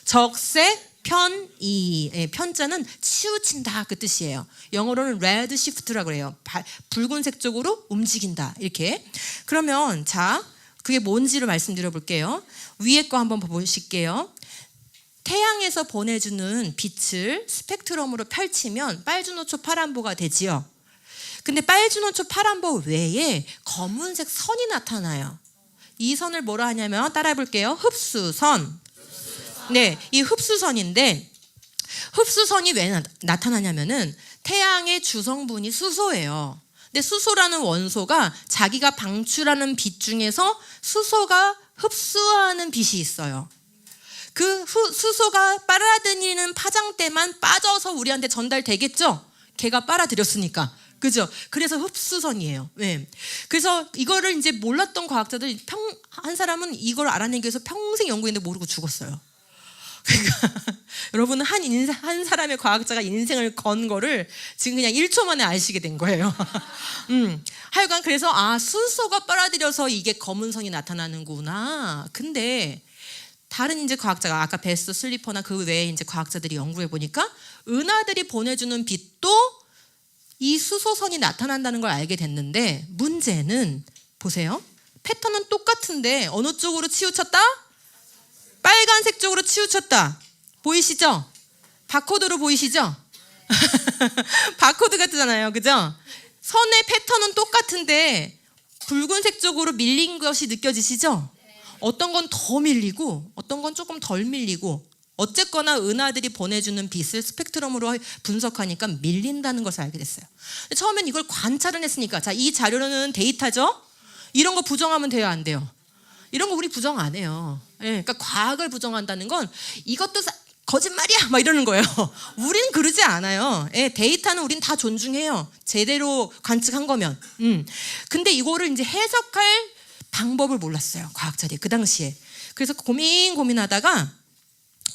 적색 편이. 편자는 치우친다 그 뜻이에요. 영어로는 red shift라고 해요. 붉은색 쪽으로 움직인다 이렇게. 그러면 자 그게 뭔지를 말씀드려 볼게요. 위에 거 한번 보실게요. 태양에서 보내주는 빛을 스펙트럼으로 펼치면 빨주노초 파란보가 되지요. 근데 빨주노초 파란보 외에 검은색 선이 나타나요. 이 선을 뭐라 하냐면 따라해 볼게요. 흡수선. 네, 이 흡수선인데 흡수선이 왜 나타나냐면은 태양의 주성분이 수소예요. 근데 수소라는 원소가 자기가 방출하는 빛 중에서 수소가 흡수하는 빛이 있어요. 그 수소가 빨아들이는 파장대만 빠져서 우리한테 전달되겠죠? 걔가 빨아들였으니까. 그죠? 그래서 흡수선이에요. 네. 그래서 이거를 이제 몰랐던 과학자들 한 사람은 이걸 알아내기 위해서 평생 연구했는데 모르고 죽었어요. 그러니까 여러분은 한 사람의 과학자가 인생을 건 거를 지금 그냥 1초 만에 아시게 된 거예요. 하여간 그래서 수소가 빨아들여서 이게 검은 선이 나타나는구나. 근데 다른 이제 과학자가 아까 베스토 슬리퍼나 그 외에 이제 과학자들이 연구해 보니까 은하들이 보내주는 빛도 이 수소선이 나타난다는 걸 알게 됐는데 문제는 보세요. 패턴은 똑같은데 어느 쪽으로 치우쳤다? 빨간색 쪽으로 치우쳤다. 보이시죠? 바코드로 보이시죠? 바코드 같잖아요. 그죠? 선의 패턴은 똑같은데 붉은색 쪽으로 밀린 것이 느껴지시죠? 어떤 건 더 밀리고 어떤 건 조금 덜 밀리고 어쨌거나 은하들이 보내주는 빛을 스펙트럼으로 분석하니까 밀린다는 것을 알게 됐어요. 처음엔 이걸 관찰은 했으니까 자, 이 자료는 데이터죠? 이런 거 부정하면 돼요? 안 돼요? 이런 거 우리 부정 안 해요. 그러니까 과학을 부정한다는 건 이것도 거짓말이야 막 이러는 거예요. 우리는 그러지 않아요. 데이터는 우린 다 존중해요. 제대로 관측한 거면. 근데 이거를 이제 해석할 방법을 몰랐어요. 과학자들이 그 당시에. 그래서 고민하다가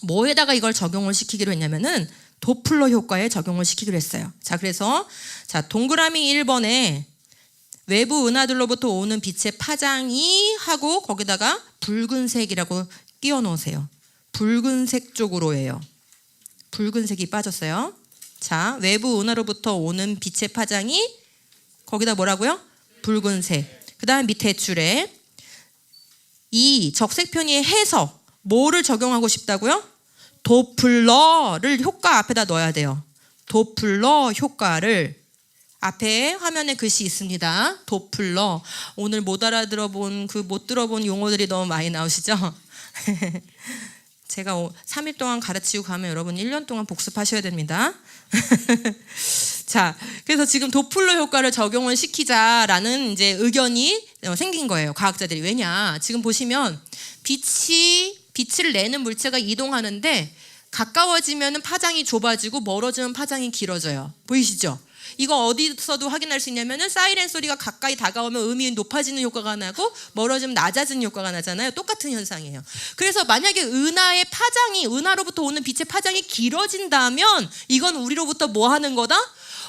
뭐에다가 이걸 적용을 시키기로 했냐면은 도플러 효과에 적용을 시키기로 했어요. 자, 그래서 자, 동그라미 1번에 외부 은하들로부터 오는 빛의 파장이 하고 거기다가 붉은색이라고 끼워 넣으세요. 붉은색 쪽으로예요. 붉은색이 빠졌어요. 자, 외부 은하로부터 오는 빛의 파장이 거기다 뭐라고요? 붉은색. 그 다음 밑에 줄에 이 적색편의 해석 뭐를 적용하고 싶다고요? 도플러를 효과 앞에다 넣어야 돼요. 도플러 효과를 앞에 화면에 글씨 있습니다. 도플러. 오늘 못 알아들어본 못 들어본 용어들이 너무 많이 나오시죠? 제가 3일 동안 가르치고 가면 여러분 1년 동안 복습하셔야 됩니다. 자, 그래서 지금 도플러 효과를 적용을 시키자라는 이제 의견이 생긴 거예요. 과학자들이. 왜냐? 지금 보시면 빛을 내는 물체가 이동하는데 가까워지면 파장이 좁아지고 멀어지면 파장이 길어져요. 보이시죠? 이거 어디서도 확인할 수 있냐면은 사이렌 소리가 가까이 다가오면 음이 높아지는 효과가 나고 멀어지면 낮아지는 효과가 나잖아요. 똑같은 현상이에요. 그래서 만약에 은하로부터 오는 빛의 파장이 길어진다면 이건 우리로부터 뭐 하는 거다?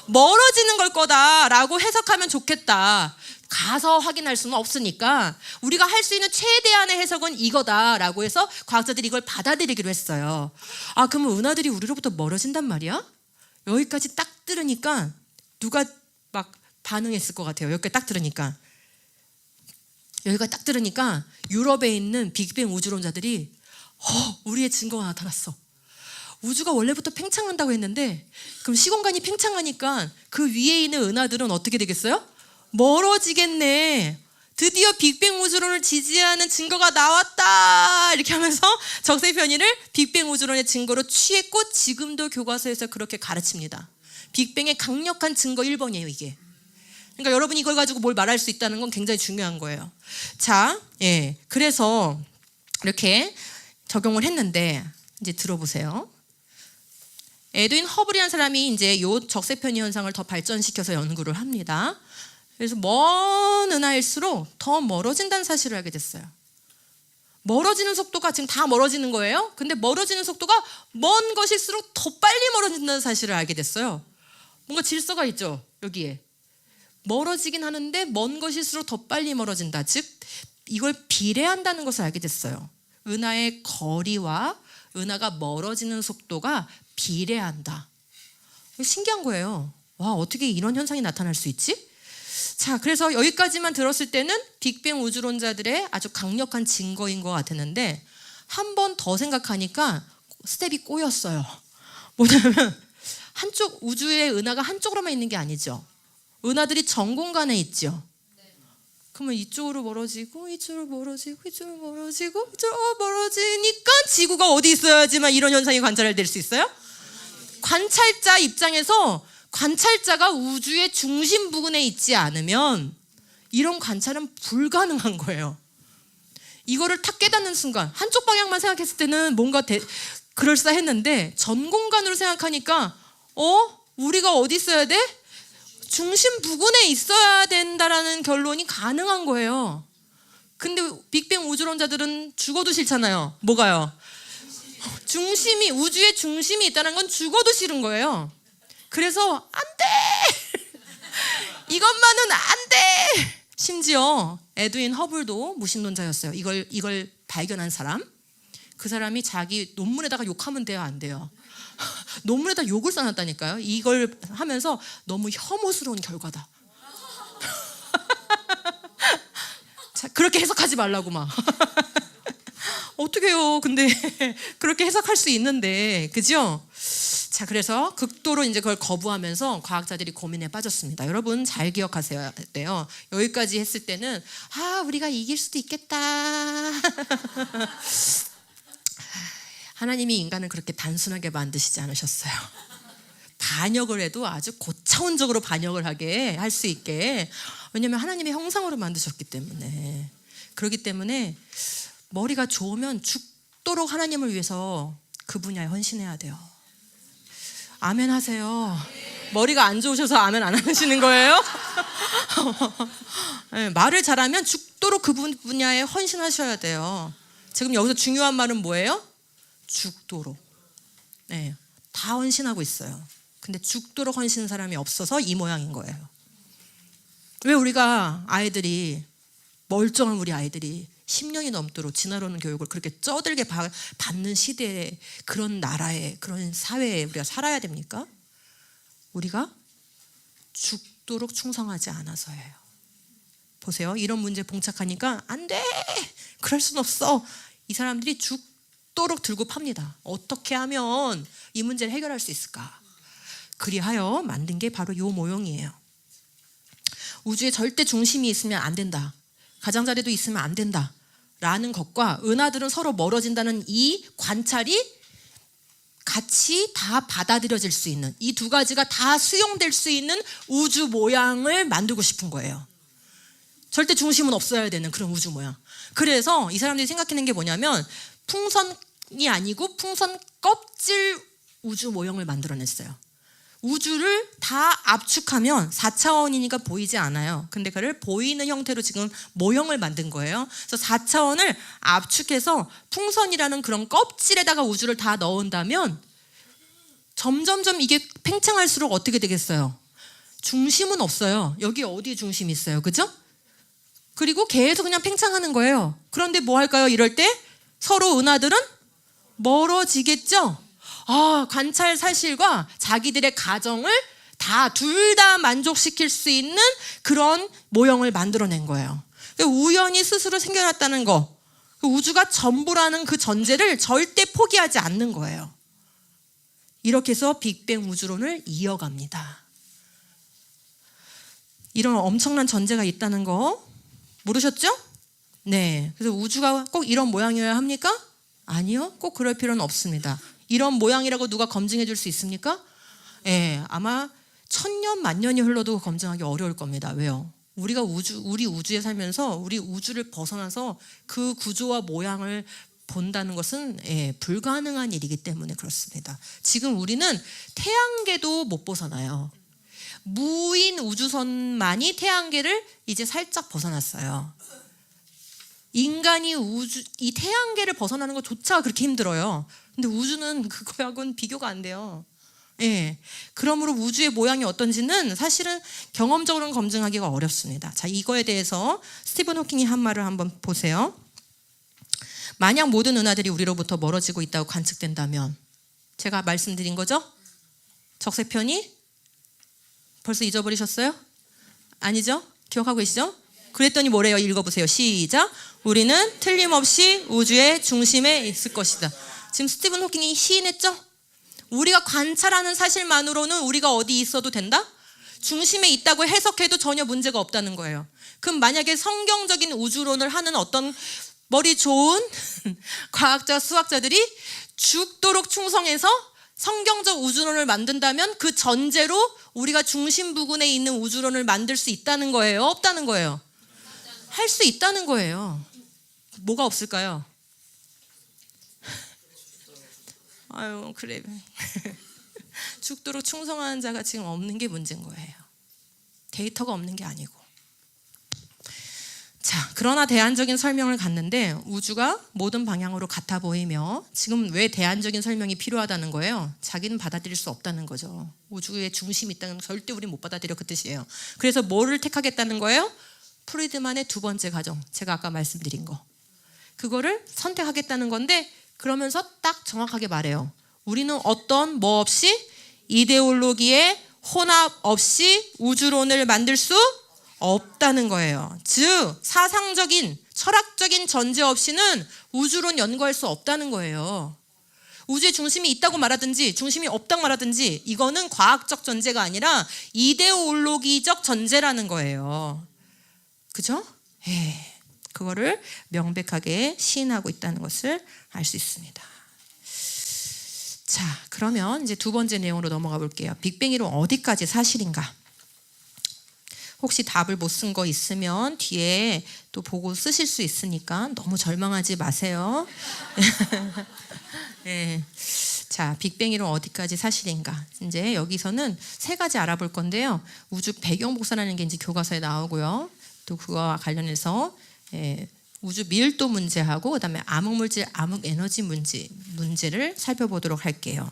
멀어지는 걸 거다라고 해석하면 좋겠다. 가서 확인할 수는 없으니까 우리가 할 수 있는 최대한의 해석은 이거다라고 해서 과학자들이 이걸 받아들이기로 했어요. 그러면 은하들이 우리로부터 멀어진단 말이야? 여기까지 딱 들으니까 누가 막 반응했을 것 같아요. 여기까지 딱 들으니까. 유럽에 있는 빅뱅 우주론자들이 우리의 증거가 나타났어. 우주가 원래부터 팽창한다고 했는데 그럼 시공간이 팽창하니까 그 위에 있는 은하들은 어떻게 되겠어요? 멀어지겠네. 드디어 빅뱅 우주론을 지지하는 증거가 나왔다. 이렇게 하면서 적세편이를 빅뱅 우주론의 증거로 취했고 지금도 교과서에서 그렇게 가르칩니다. 빅뱅의 강력한 증거 1번이에요, 이게. 그러니까 여러분이 이걸 가지고 뭘 말할 수 있다는 건 굉장히 중요한 거예요. 자, 그래서 이렇게 적용을 했는데 이제 들어보세요. 에드윈 허블이라는 사람이 이제 요 적세편이 현상을 더 발전시켜서 연구를 합니다. 그래서 먼 은하일수록 더 멀어진다는 사실을 알게 됐어요. 멀어지는 속도가 지금 다 멀어지는 거예요. 근데 멀어지는 속도가 먼 것일수록 더 빨리 멀어진다는 사실을 알게 됐어요. 뭔가 질서가 있죠, 여기에. 멀어지긴 하는데 먼 것일수록 더 빨리 멀어진다. 즉 이걸 비례한다는 것을 알게 됐어요. 은하의 거리와 은하가 멀어지는 속도가 비례한다. 신기한 거예요. 와, 어떻게 이런 현상이 나타날 수 있지? 자, 그래서 여기까지만 들었을 때는 빅뱅 우주론자들의 아주 강력한 증거인 것 같았는데 한 번 더 생각하니까 스텝이 꼬였어요. 뭐냐면 한쪽 우주의 은하가 한쪽으로만 있는 게 아니죠. 은하들이 전 공간에 있죠. 그러면 이쪽으로 멀어지고 이쪽으로 멀어지고 이쪽으로 멀어지고 이쪽으로 멀어지니까 지구가 어디 있어야지만 이런 현상이 관찰될 수 있어요? 관찰자 입장에서 관찰자가 우주의 중심 부근에 있지 않으면 이런 관찰은 불가능한 거예요. 이거를 탁 깨닫는 순간 한쪽 방향만 생각했을 때는 뭔가 그럴싸했는데 전 공간으로 생각하니까 우리가 어디 있어야 돼? 중심 부근에 있어야 된다라는 결론이 가능한 거예요. 근데 빅뱅 우주론자들은 죽어도 싫잖아요. 뭐가요? 우주의 중심이 있다는 건 죽어도 싫은 거예요. 그래서 안 돼! 이것만은 안 돼! 심지어 에드윈 허블도 무신론자였어요. 이걸 발견한 사람. 그 사람이 자기 논문에다가 욕하면 돼요, 안 돼요? 논문에다 욕을 써놨다니까요. 이걸 하면서 너무 혐오스러운 결과다. 자, 그렇게 해석하지 말라고 막. 어떡해요. 근데 그렇게 해석할 수 있는데, 그죠? 자, 그래서 극도로 이제 그걸 거부하면서 과학자들이 고민에 빠졌습니다. 여러분 잘 기억하셔야 돼요. 여기까지 했을 때는 우리가 이길 수도 있겠다. 하나님이 인간을 그렇게 단순하게 만드시지 않으셨어요. 반역을 해도 아주 고차원적으로 반역을 하게 할 수 있게. 왜냐하면 하나님의 형상으로 만드셨기 때문에. 그렇기 때문에 머리가 좋으면 죽도록 하나님을 위해서 그 분야에 헌신해야 돼요. 아멘 하세요. 머리가 안 좋으셔서 아멘 안 하시는 거예요? 네, 말을 잘하면 죽도록 그 분야에 헌신하셔야 돼요. 지금 여기서 중요한 말은 뭐예요? 죽도록. 네, 다 헌신하고 있어요. 근데 죽도록 헌신한 사람이 없어서 이 모양인 거예요. 왜 우리가 멀쩡한 우리 아이들이 10년이 넘도록 진화론은 교육을 그렇게 쩌들게 받는 시대에, 그런 나라에, 그런 사회에 우리가 살아야 됩니까? 우리가 죽도록 충성하지 않아서예요. 보세요. 이런 문제에 봉착하니까 안 돼! 그럴 순 없어. 이 사람들이 죽도록 들고 팝니다. 어떻게 하면 이 문제를 해결할 수 있을까? 그리하여 만든 게 바로 이 모형이에요. 우주에 절대 중심이 있으면 안 된다. 가장자리도 있으면 안 된다. 라는 것과 은하들은 서로 멀어진다는 이 관찰이 같이 다 받아들여질 수 있는, 이 두 가지가 다 수용될 수 있는 우주 모양을 만들고 싶은 거예요. 절대 중심은 없어야 되는 그런 우주 모양. 그래서 이 사람들이 생각하는 게 뭐냐면 풍선이 아니고 풍선 껍질 우주 모형을 만들어냈어요. 우주를 다 압축하면 4차원이니까 보이지 않아요. 근데 그걸 보이는 형태로 지금 모형을 만든 거예요. 그래서 4차원을 압축해서 풍선이라는 그런 껍질에다가 우주를 다 넣은다면 점점점 이게 팽창할수록 어떻게 되겠어요? 중심은 없어요. 여기 어디에 중심이 있어요? 그죠? 그리고 계속 그냥 팽창하는 거예요. 그런데 뭐 할까요? 이럴 때 서로 은하들은 멀어지겠죠? 관찰 사실과 자기들의 가정을 둘 다 다 만족시킬 수 있는 그런 모형을 만들어낸 거예요. 우연히 스스로 생겨났다는 거, 우주가 전부라는 그 전제를 절대 포기하지 않는 거예요. 이렇게 해서 빅뱅 우주론을 이어갑니다. 이런 엄청난 전제가 있다는 거 모르셨죠? 네. 그래서 우주가 꼭 이런 모양이어야 합니까? 아니요. 꼭 그럴 필요는 없습니다. 이런 모양이라고 누가 검증해 줄 수 있습니까? 예, 아마 1000년, 만년이 흘러도 검증하기 어려울 겁니다. 왜요? 우리 우주에 살면서 우리 우주를 벗어나서 그 구조와 모양을 본다는 것은 불가능한 일이기 때문에 그렇습니다. 지금 우리는 태양계도 못 벗어나요. 무인 우주선만이 태양계를 이제 살짝 벗어났어요. 인간이 이 태양계를 벗어나는 것조차 그렇게 힘들어요. 근데 우주는 그거하고는 비교가 안 돼요. 예. 그러므로 우주의 모양이 어떤지는 사실은 경험적으로는 검증하기가 어렵습니다. 자, 이거에 대해서 스티븐 호킹이 한 말을 한번 보세요. 만약 모든 은하들이 우리로부터 멀어지고 있다고 관측된다면, 제가 말씀드린 거죠? 적세편이 벌써 잊어버리셨어요? 아니죠? 기억하고 계시죠? 그랬더니 뭐래요? 읽어보세요. 시작. 우리는 틀림없이 우주의 중심에 있을 것이다. 지금 스티븐 호킹이 시인했죠? 우리가 관찰하는 사실만으로는 우리가 어디 있어도 된다? 중심에 있다고 해석해도 전혀 문제가 없다는 거예요. 그럼 만약에 성경적인 우주론을 하는 어떤 머리 좋은 과학자, 수학자들이 죽도록 충성해서 성경적 우주론을 만든다면 그 전제로 우리가 중심 부근에 있는 우주론을 만들 수 있다는 거예요? 없다는 거예요? 할 수 있다는 거예요. 뭐가 없을까요? 아유, 그래. 죽도록 충성하는 자가 지금 없는 게 문제인 거예요. 데이터가 없는 게 아니고. 자, 그러나 대안적인 설명을 갖는데 우주가 모든 방향으로 같아 보이며, 지금 왜 대안적인 설명이 필요하다는 거예요? 자기는 받아들일 수 없다는 거죠. 우주의 중심이 있다는 건 절대 우리 못 받아들여, 그 뜻이에요. 그래서 뭐를 택하겠다는 거예요? 프리드만의 두 번째 가정, 제가 아까 말씀드린 거, 그거를 선택하겠다는 건데, 그러면서 딱 정확하게 말해요. 우리는 어떤 뭐 없이 이데올로기의 혼합 없이 우주론을 만들 수 없다는 거예요. 즉 사상적인 철학적인 전제 없이는 우주론 연구할 수 없다는 거예요. 우주의 중심이 있다고 말하든지 중심이 없다고 말하든지 이거는 과학적 전제가 아니라 이데올로기적 전제라는 거예요. 그죠? 그거를 명백하게 시인하고 있다는 것을 알 수 있습니다. 자, 그러면 이제 두 번째 내용으로 넘어가 볼게요. 빅뱅 이론 어디까지 사실인가? 혹시 답을 못 쓴 거 있으면 뒤에 또 보고 쓰실 수 있으니까 너무 절망하지 마세요. 네. 자, 빅뱅 이론 어디까지 사실인가? 이제 여기서는 세 가지 알아볼 건데요. 우주 배경 복사라는 게 이제 교과서에 나오고요. 또 그거와 관련해서 우주 밀도 문제하고 그다음에 암흑물질, 암흑에너지 문제를 살펴보도록 할게요.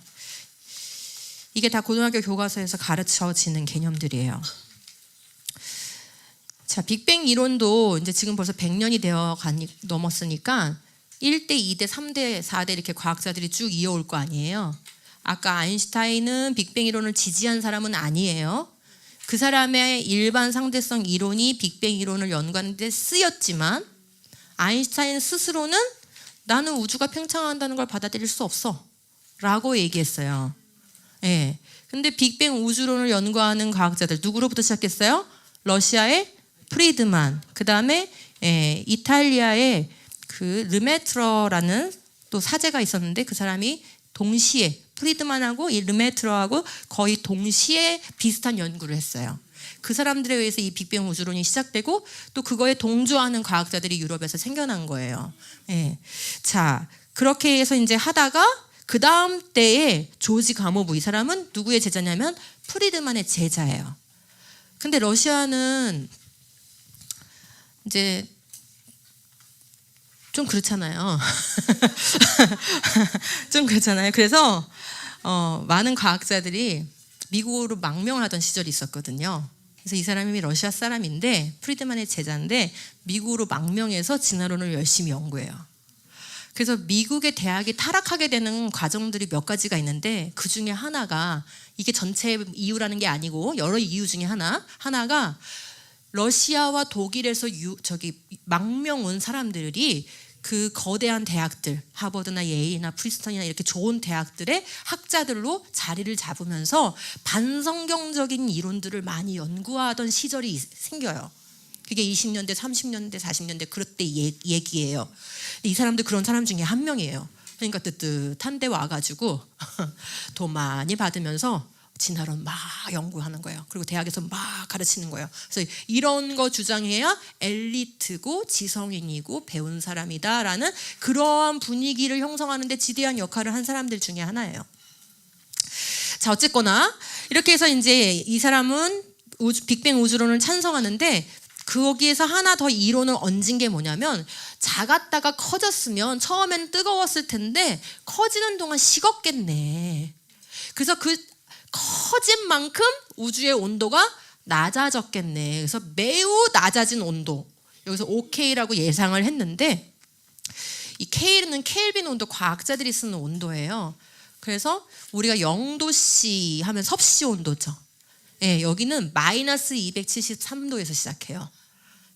이게 다 고등학교 교과서에서 가르쳐지는 개념들이에요. 자, 빅뱅 이론도 이제 지금 벌써 100년이 넘었으니까 1대, 2대, 3대, 4대 이렇게 과학자들이 쭉 이어올 거 아니에요. 아까 아인슈타인은 빅뱅 이론을 지지한 사람은 아니에요. 그 사람의 일반 상대성 이론이 빅뱅 이론을 연구하는 데 쓰였지만 아인슈타인 스스로는 나는 우주가 팽창한다는 걸 받아들일 수 없어 라고 얘기했어요. 예. 근데 빅뱅 우주론을 연구하는 과학자들 누구로부터 시작했어요? 러시아의 프리드만, 그 다음에 이탈리아의 그 르메트러라는 또 사제가 있었는데 그 사람이 동시에 프리드만하고 이 르메트러하고 거의 동시에 비슷한 연구를 했어요. 그 사람들에 의해서 이 빅뱅 우주론이 시작되고 또 그거에 동조하는 과학자들이 유럽에서 생겨난 거예요. 예. 자, 그렇게 해서 이제 하다가 그 다음 때에 조지 가모브, 이 사람은 누구의 제자냐면 프리드만의 제자예요. 근데 러시아는 이제 좀 그렇잖아요. 좀 그렇잖아요. 그래서 많은 과학자들이 미국으로 망명을 하던 시절이 있었거든요. 그래서 이 사람이 러시아 사람인데 프리드만의 제자인데 미국으로 망명해서 진화론을 열심히 연구해요. 그래서 미국의 대학이 타락하게 되는 과정들이 몇 가지가 있는데 그 중에 하나가 이게 전체 이유라는 게 아니고 여러 이유 중에 하나가 러시아와 독일에서 망명 온 사람들이 그 거대한 대학들 하버드나 예일이나 프린스턴이나 이렇게 좋은 대학들의 학자들로 자리를 잡으면서 반성경적인 이론들을 많이 연구하던 시절이 생겨요. 그게 20년대, 30년대, 40년대 그럴 때 얘기예요. 이 사람들 그런 사람 중에 한 명이에요. 그러니까 뜨뜻한 데 와가지고 돈 많이 받으면서 진화론 막 연구하는 거예요. 그리고 대학에서 막 가르치는 거예요. 그래서 이런 거 주장해야 엘리트고 지성인이고 배운 사람이다라는 그러한 분위기를 형성하는 데 지대한 역할을 한 사람들 중에 하나예요. 자, 어쨌거나 이렇게 해서 이제 이 사람은 빅뱅 우주론을 찬성하는데 거기에서 하나 더 이론을 얹은 게 뭐냐면 작았다가 커졌으면 처음엔 뜨거웠을 텐데 커지는 동안 식었겠네. 그래서 그 커진 만큼 우주의 온도가 낮아졌겠네. 그래서 매우 낮아진 온도, 여기서 OK라고 예상을 했는데 이 K는 켈빈 온도, 과학자들이 쓰는 온도예요. 그래서 우리가 0도씨 하면 섭씨 온도죠. 예, 여기는 마이너스 273도에서 시작해요.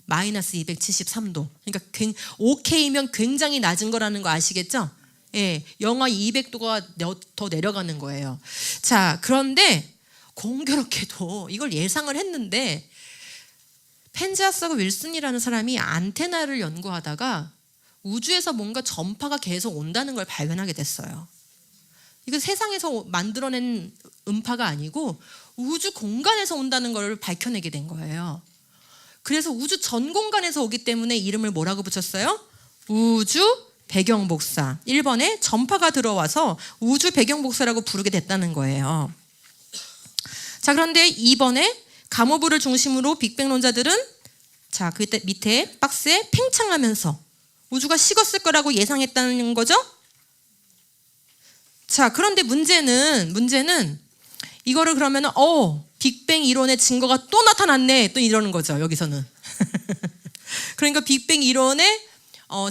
마이너스 273도. 그러니까 OK면 굉장히 낮은 거라는 거 아시겠죠? 예, 영하 200도가 더 내려가는 거예요. 자, 그런데 공교롭게도 이걸 예상을 했는데 펜지아스하고 윌슨이라는 사람이 안테나를 연구하다가 우주에서 뭔가 전파가 계속 온다는 걸 발견하게 됐어요. 이거 세상에서 만들어낸 음파가 아니고 우주 공간에서 온다는 걸 밝혀내게 된 거예요. 그래서 우주 전 공간에서 오기 때문에 이름을 뭐라고 붙였어요? 우주 배경복사. 1번에 전파가 들어와서 우주 배경복사라고 부르게 됐다는 거예요. 자, 그런데 2번에 가모브를 중심으로 빅뱅론자들은 자, 그때 밑에 박스에 팽창하면서 우주가 식었을 거라고 예상했다는 거죠. 자, 그런데 문제는 이거를 그러면 빅뱅 이론의 증거가 또 나타났네 또 이러는 거죠. 여기서는. 그러니까 빅뱅 이론의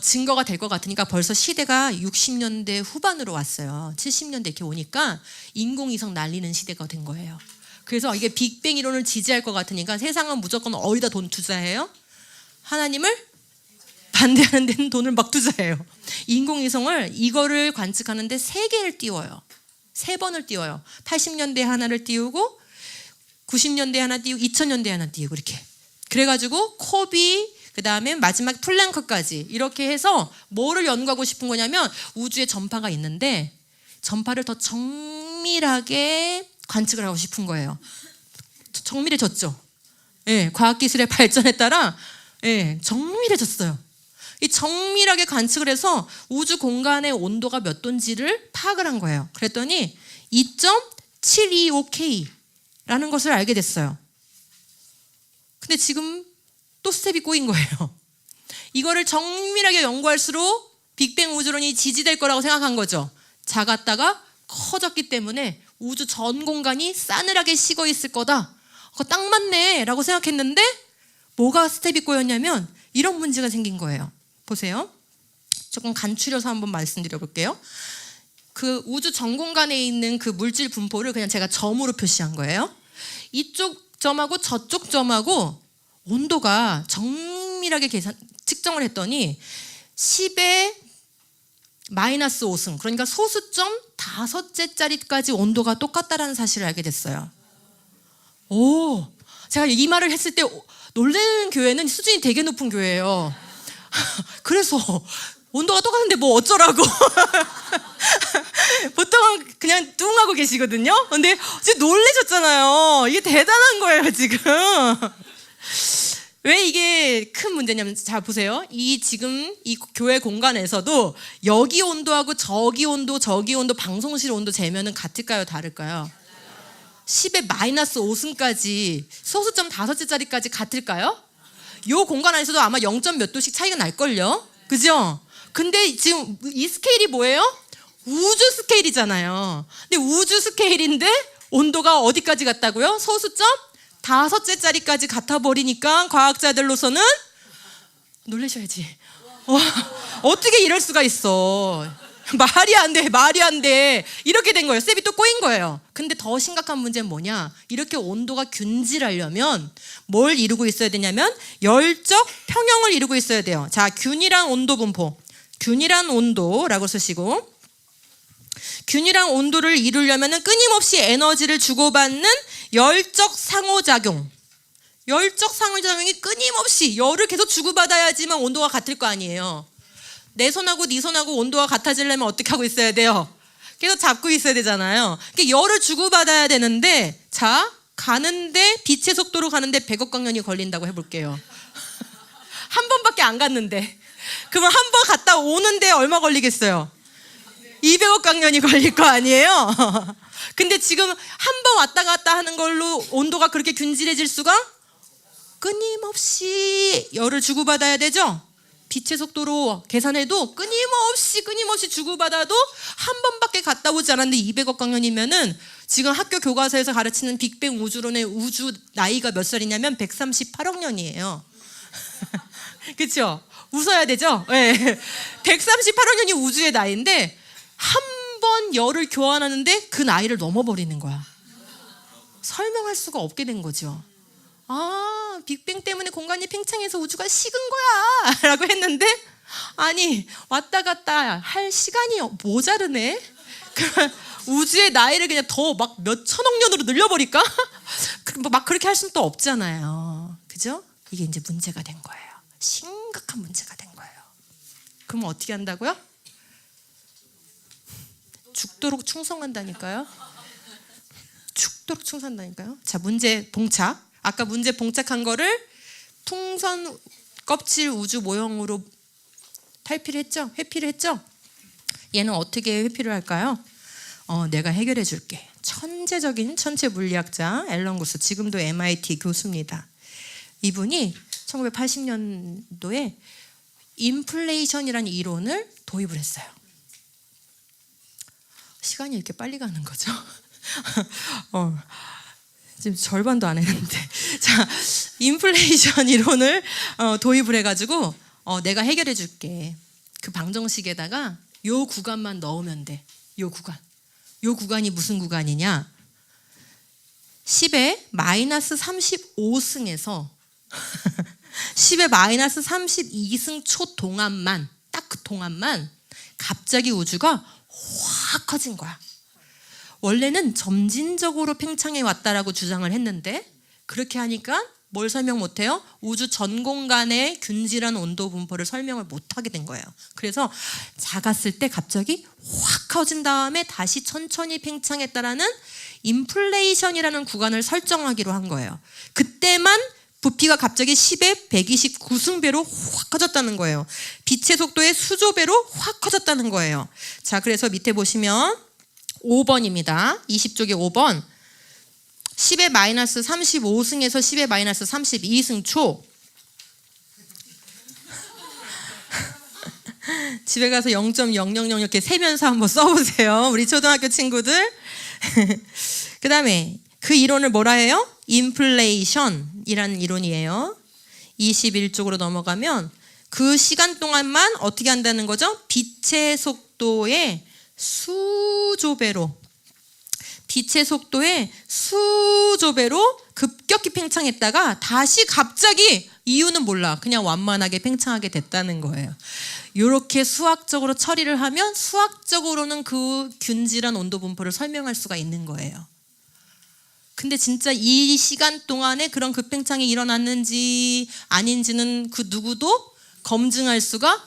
증거가 될 것 같으니까 벌써 시대가 60년대 후반으로 왔어요. 70년대 이렇게 오니까 인공위성 날리는 시대가 된 거예요. 그래서 이게 빅뱅 이론을 지지할 것 같으니까 세상은 무조건 어디다 돈 투자해요? 하나님을 반대하는 데는 돈을 막 투자해요. 인공위성을 이거를 관측하는데 3개를 띄워요. 3번을 띄워요. 80년대에 하나를 띄우고 90년대에 하나 띄우고 2000년대에 하나 띄우고 이렇게. 그래가지고 코비 그 다음에 마지막 플랭크까지 이렇게 해서 뭐를 연구하고 싶은 거냐면 우주에 전파가 있는데 전파를 더 정밀하게 관측을 하고 싶은 거예요. 정밀해졌죠. 예, 과학기술의 발전에 따라 정밀해졌어요. 이 정밀하게 관측을 해서 우주 공간의 온도가 몇 도인지를 파악을 한 거예요. 그랬더니 2.725K라는 것을 알게 됐어요. 근데 지금 또 스텝이 꼬인 거예요. 이거를 정밀하게 연구할수록 빅뱅 우주론이 지지될 거라고 생각한 거죠. 작았다가 커졌기 때문에 우주 전 공간이 싸늘하게 식어 있을 거다. 그거 딱 맞네 라고 생각했는데 뭐가 스텝이 꼬였냐면 이런 문제가 생긴 거예요. 보세요. 조금 간추려서 한번 말씀드려 볼게요. 그 우주 전 공간에 있는 그 물질 분포를 그냥 제가 점으로 표시한 거예요. 이쪽 점하고 저쪽 점하고 온도가 정밀하게 측정을 했더니 10의 마이너스 5승, 그러니까 소수점 5째짜리까지 온도가 똑같다라는 사실을 알게 됐어요. 오, 제가 이 말을 했을 때 놀라는 교회는 수준이 되게 높은 교회예요. 그래서 온도가 똑같은데 뭐 어쩌라고. 보통 그냥 뚱 하고 계시거든요. 근데 지금 놀라셨잖아요. 이게 대단한 거예요 지금. 왜 이게 큰 문제냐면, 자 보세요. 지금 이 교회 공간에서도 여기 온도하고 저기 온도, 저기 온도, 방송실 온도 재면은 같을까요, 다를까요? 10의 마이너스 5승까지 소수점 5째짜리까지 같을까요? 요 공간 안에서도 아마 0. 몇 도씩 차이가 날걸요. 그죠? 근데 지금 이 스케일이 뭐예요? 우주 스케일이잖아요. 근데 우주 스케일인데 온도가 어디까지 갔다고요? 소수점 5째짜리까지 같아버리니까 과학자들로서는 놀라셔야지. 어떻게 이럴 수가 있어. 말이 안 돼, 말이 안 돼. 이렇게 된 거예요. 쌤이 또 꼬인 거예요. 근데 더 심각한 문제는 뭐냐? 이렇게 온도가 균질하려면 뭘 이루고 있어야 되냐면 열적 평형을 이루고 있어야 돼요. 자, 균일한 온도 분포. 균일한 온도라고 쓰시고, 균일한 온도를 이루려면 끊임없이 에너지를 주고받는 열적 상호작용. 열적 상호작용이 끊임없이 열을 계속 주고받아야지만 온도가 같을 거 아니에요. 내 손하고 네 손하고 온도가 같아지려면 어떻게 하고 있어야 돼요? 계속 잡고 있어야 되잖아요. 그러니까 열을 주고받아야 되는데, 자, 가는데 빛의 속도로 가는데 100억 광년이 걸린다고 해볼게요. 한 번밖에 안 갔는데. 그러면 한 번 갔다 오는데 얼마 걸리겠어요? 200억 광년이 걸릴 거 아니에요? 근데 지금 한 번 왔다 갔다 하는 걸로 온도가 그렇게 균질해질 수가? 끊임없이 열을 주고받아야 되죠? 빛의 속도로 계산해도 끊임없이 주고받아도 한 번밖에 갔다 오지 않았는데 200억 광년이면은 지금 학교 교과서에서 가르치는 빅뱅 우주론의 우주 나이가 몇 살이냐면 138억 년이에요. 그렇죠? 웃어야 되죠? 네. 138억 년이 우주의 나이인데 한 번 열을 교환하는데 그 나이를 넘어버리는 거야. 설명할 수가 없게 된 거죠. 아, 빅뱅 때문에 공간이 팽창해서 우주가 식은 거야 라고 했는데, 아니 왔다 갔다 할 시간이 모자르네. 우주의 나이를 그냥 더 막 몇 천억 년으로 늘려버릴까? 막 그렇게 할 수는 또 없잖아요. 그죠? 이게 이제 문제가 된 거예요. 심각한 문제가 된 거예요. 그럼 어떻게 한다고요? 죽도록 충성한다니까요. 죽도록 충성한다니까요. 자, 문제 봉착. 아까 문제 봉착한 거를 풍선 껍질 우주 모형으로 탈피를 했죠? 회피를 했죠? 얘는 어떻게 회피를 할까요? 내가 해결해 줄게. 천재적인 천체 물리학자 앨런 구스, 지금도 MIT 교수입니다. 이분이 1980년도에 인플레이션이라는 이론을 도입을 했어요. 시간이 이렇게 빨리 가는 거죠. 지금 절반도 안 했는데. 자, 인플레이션 이론을 도입을 해가지고 내가 해결해 줄게. 그 방정식에다가 요 구간만 넣으면 돼. 요 구간. 요 구간이 무슨 구간이냐? 10의 마이너스 35승에서 10의 마이너스 32승 초 동안만, 딱 그 동안만 갑자기 우주가 확 커진 거야. 원래는 점진적으로 팽창해 왔다라고 주장을 했는데, 그렇게 하니까 뭘 설명 못해요? 우주 전 공간의 균질한 온도 분포를 설명을 못하게 된 거예요. 그래서 작았을 때 갑자기 확 커진 다음에 다시 천천히 팽창했다라는 인플레이션이라는 구간을 설정하기로 한 거예요. 그때만 부피가 갑자기 10의 129승배로 확 커졌다는 거예요. 빛의 속도의 수조배로 확 커졌다는 거예요. 자, 그래서 밑에 보시면 5번입니다. 20쪽에 5번. 10의 마이너스 35승에서 10의 마이너스 32승 초. 집에 가서 0.000 이렇게 세면서 한번 써보세요. 우리 초등학교 친구들. 그 다음에 그 이론을 뭐라 해요? 인플레이션이라는 이론이에요. 21쪽으로 넘어가면 그 시간 동안만 어떻게 한다는 거죠? 빛의 속도의 수조배로, 빛의 속도의 수조배로 급격히 팽창했다가 다시 갑자기 이유는 몰라. 그냥 완만하게 팽창하게 됐다는 거예요. 이렇게 수학적으로 처리를 하면 수학적으로는 그 균질한 온도 분포를 설명할 수가 있는 거예요. 근데 진짜 이 시간 동안에 그런 급팽창이 일어났는지 아닌지는 그 누구도 검증할 수가